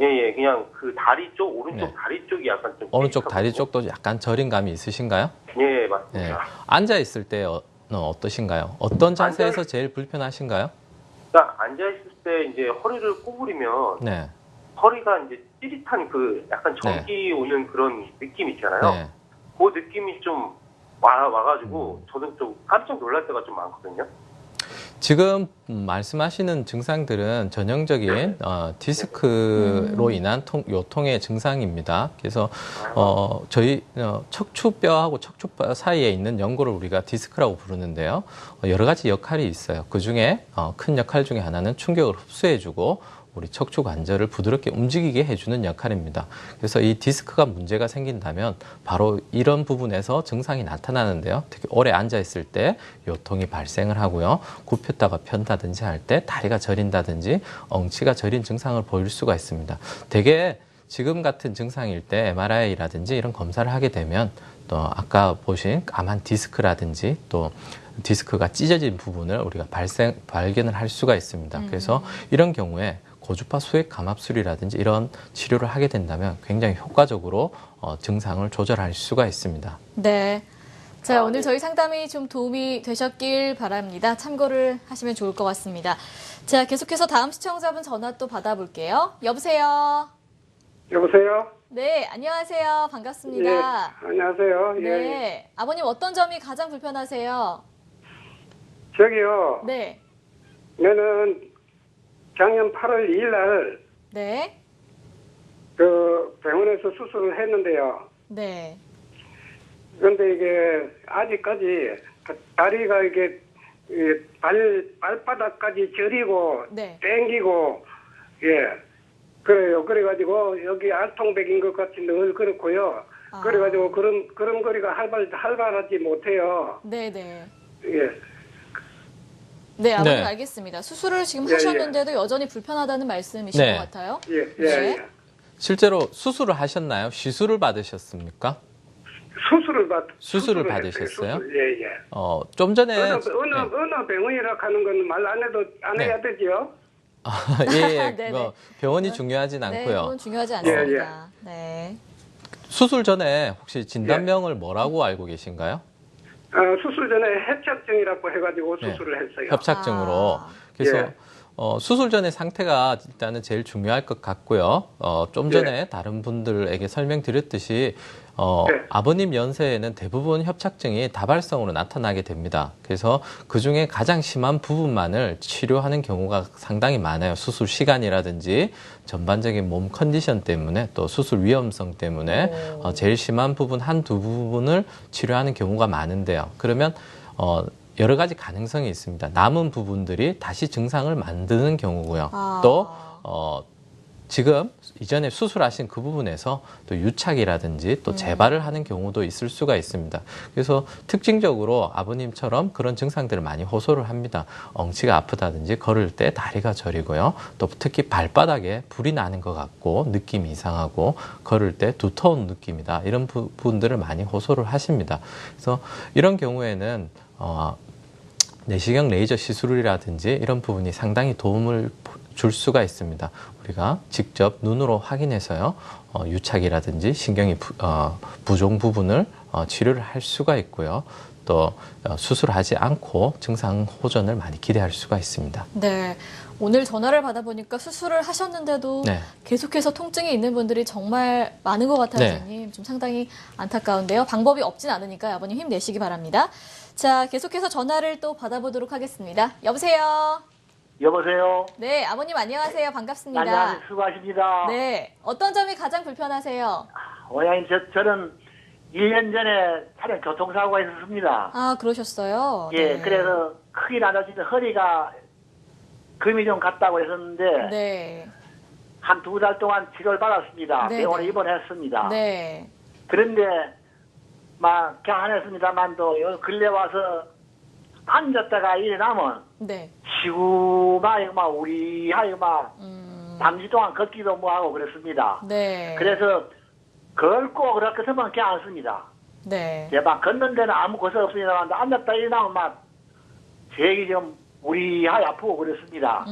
예, 그냥 다리 쪽, 오른쪽 네. 다리 쪽이 약간 좀 오른쪽 찌릿하고. 다리 쪽도 약간 저린 감이 있으신가요? 예, 맞습니다. 네. 앉아 있을 때 어떠신가요? 어떤 자세에서 제일 불편하신가요? 그러니까 앉아있을 때 이제 허리를 구부리면 네. 허리가 이제 찌릿한 약간 전기 오는 그런 느낌 있잖아요. 네. 그 느낌이 좀 와가지고 저도 좀 깜짝 놀랄 때가 좀 많거든요. 지금 말씀하시는 증상들은 전형적인 디스크로 인한 요통의 증상입니다. 그래서 저희 척추뼈하고 척추뼈 사이에 있는 연골을 우리가 디스크라고 부르는데요. 여러 가지 역할이 있어요. 그중에 큰 역할 중에 하나는 충격을 흡수해주고 우리 척추 관절을 부드럽게 움직이게 해주는 역할입니다. 그래서 이 디스크가 문제가 생긴다면 바로 이런 부분에서 증상이 나타나는데요. 특히 오래 앉아있을 때 요통이 발생을 하고요. 굽혔다가 편다든지 할 때 다리가 저린다든지 엉치가 저린 증상을 보일 수가 있습니다. 대개 지금 같은 증상일 때 MRI라든지 이런 검사를 하게 되면 또 아까 보신 까만 디스크라든지 또 디스크가 찢어진 부분을 우리가 발견을 할 수가 있습니다. 그래서 이런 경우에 고주파 수액 감압술이라든지 이런 치료를 하게 된다면 굉장히 효과적으로 증상을 조절할 수가 있습니다. 네. 자, 오늘 저희 상담이 좀 도움이 되셨길 바랍니다. 참고를 하시면 좋을 것 같습니다. 자, 계속해서 다음 시청자분 전화 또 받아볼게요. 여보세요? 여보세요? 네, 안녕하세요. 반갑습니다. 예, 안녕하세요. 예. 네, 아버님 어떤 점이 가장 불편하세요? 저기요. 네. 나는 작년 8월 2일 날 네. 그 병원에서 수술을 했는데요. 네. 그런데 이게 아직까지 다리가 이게 발바닥까지 저리고 네. 땡기고 예 그래요. 그래가지고 여기 알통백인 것 같이 늘 그렇고요. 그래가지고 그런 거리가 활발하지 못해요. 네네. 예. 네, 아버님 네. 알겠습니다. 수술을 지금 예, 하셨는데도 여전히 불편하다는 말씀이신 네. 것 같아요. 예, 예, 네. 예. 실제로 수술을 하셨나요? 시술을 받으셨습니까? 수술을 받으셨어요? 수술, 예, 예. 좀 전에 어느 병원이라 하는 건 말 안 해도 안 해야 되죠? 예, 네네. 뭐 병원이 중요하진 네, 않고요. 그건 중요하지 않습니다. 네. 수술 전에 혹시 진단명을 뭐라고 알고 계신가요? 수술 전에 협착증이라고 해가지고 수술을 했어요. 협착증으로. 그래서 예. 수술 전에 상태가 일단은 제일 중요할 것 같고요. 좀 전에 다른 분들에게 설명드렸듯이 아버님 연세에는 대부분 협착증이 다발성으로 나타나게 됩니다. 그래서 그중에 가장 심한 부분만을 치료하는 경우가 상당히 많아요. 수술 시간이라든지 전반적인 몸 컨디션 때문에 또 수술 위험성 때문에 제일 심한 부분 한두 부분을 치료하는 경우가 많은데요. 그러면 여러 가지 가능성이 있습니다. 남은 부분들이 다시 증상을 만드는 경우고요. 또 지금 이전에 수술하신 그 부분에서 또 유착이라든지 또 재발을 하는 경우도 있을 수가 있습니다. 그래서 특징적으로 아버님처럼 그런 증상들을 많이 호소를 합니다. 엉치가 아프다든지 걸을 때 다리가 저리고요. 또 특히 발바닥에 불이 나는 것 같고 느낌이 이상하고 걸을 때 두터운 느낌이다. 이런 부분들을 많이 호소를 하십니다. 그래서 이런 경우에는 내시경 레이저 시술이라든지 이런 부분이 상당히 도움을 줄 수가 있습니다. 우리가 직접 눈으로 확인해서요, 유착이라든지 신경이 부종 부분을 치료를 할 수가 있고요. 또 수술하지 않고 증상 호전을 많이 기대할 수가 있습니다. 네. 오늘 전화를 받아보니까 수술을 하셨는데도 네. 계속해서 통증이 있는 분들이 정말 많은 것 같아요, 네. 아버님. 좀 상당히 안타까운데요. 방법이 없진 않으니까 아버님 힘내시기 바랍니다. 자, 계속해서 전화를 또 받아보도록 하겠습니다. 여보세요? 여보세요? 네, 아버님 안녕하세요. 반갑습니다. 안녕하세요. 수고하십니다. 네, 어떤 점이 가장 불편하세요? 원장님, 저는 1년 전에 차량 교통사고가 있었습니다. 아, 그러셨어요? 예, 네. 그래서 크게 나눠지는 허리가 금이 좀 갔다고 했었는데, 네. 한 2달 동안 치료를 받았습니다. 네, 병원에 네. 입원했습니다. 네. 그런데, 막, 경안했습니다만도, 요 근래 와서 앉았다가 일어나면, 네. 시구, 막, 우리하여 잠시 동안 걷기도 뭐하고 그랬습니다. 네. 그래서, 걸고 그렇게 서면 그냥 앉습니다. 네. 예, 막 걷는 데는 아무 고생 없습니다만 앉았다 일어나면 막 제기 좀 우리하여 아프고 그랬습니다.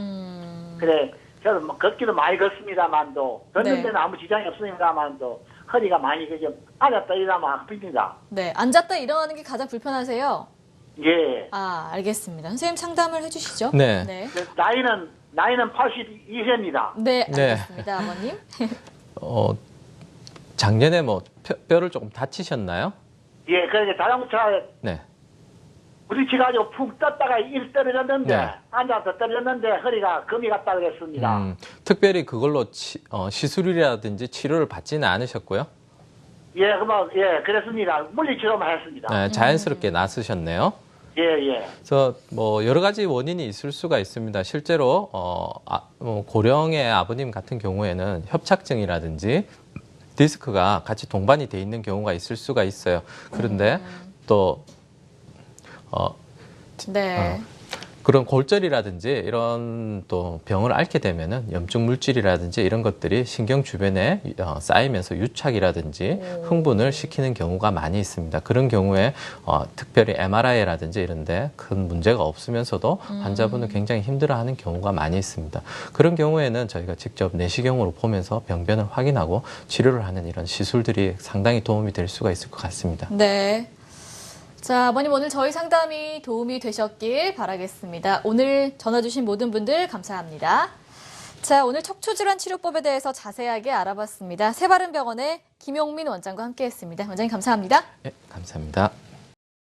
그래 저도 막 걷기도 많이 걷습니다만도 걷는 네. 데는 아무 지장이 없습니다만도 허리가 많이 좀 앉았다 일어나면 아픕니다. 네. 앉았다 일어나는 게 가장 불편하세요? 예. 아, 알겠습니다. 선생님 상담을 해주시죠. 네. 네. 나이는 82세입니다. 네, 네. 알겠습니다, 아버님. 작년에 뭐 뼈를 조금 다치셨나요? 예, 그래서 자동차 네. 부딪혀가지고 푹 떴다가 일 떨어졌는데 네. 앉아서 떨어졌는데 허리가 금이 갔다 그랬습니다. 특별히 그걸로 시술이라든지 치료를 받지는 않으셨고요. 예, 그랬습니다. 물리치료만 했습니다. 네, 자연스럽게 나으셨네요. 예, 예. 그래서 뭐 여러 가지 원인이 있을 수가 있습니다. 실제로 고령의 아버님 같은 경우에는 협착증이라든지 디스크가 같이 동반이 돼 있는 경우가 있을 수가 있어요. 그런데 또 네. 그런 골절이라든지 이런 또 병을 앓게 되면은 염증 물질이라든지 이런 것들이 신경 주변에 쌓이면서 유착이라든지 흥분을 시키는 경우가 많이 있습니다. 그런 경우에 특별히 MRI라든지 이런데 큰 문제가 없으면서도 환자분은 굉장히 힘들어하는 경우가 많이 있습니다. 그런 경우에는 저희가 직접 내시경으로 보면서 병변을 확인하고 치료를 하는 이런 시술들이 상당히 도움이 될 수가 있을 것 같습니다. 네. 자, 아버님 오늘 저희 상담이 도움이 되셨길 바라겠습니다. 오늘 전화 주신 모든 분들 감사합니다. 자, 오늘 척추질환 치료법에 대해서 자세하게 알아봤습니다. 새바른병원의 김용민 원장과 함께했습니다. 원장님 감사합니다. 네, 감사합니다.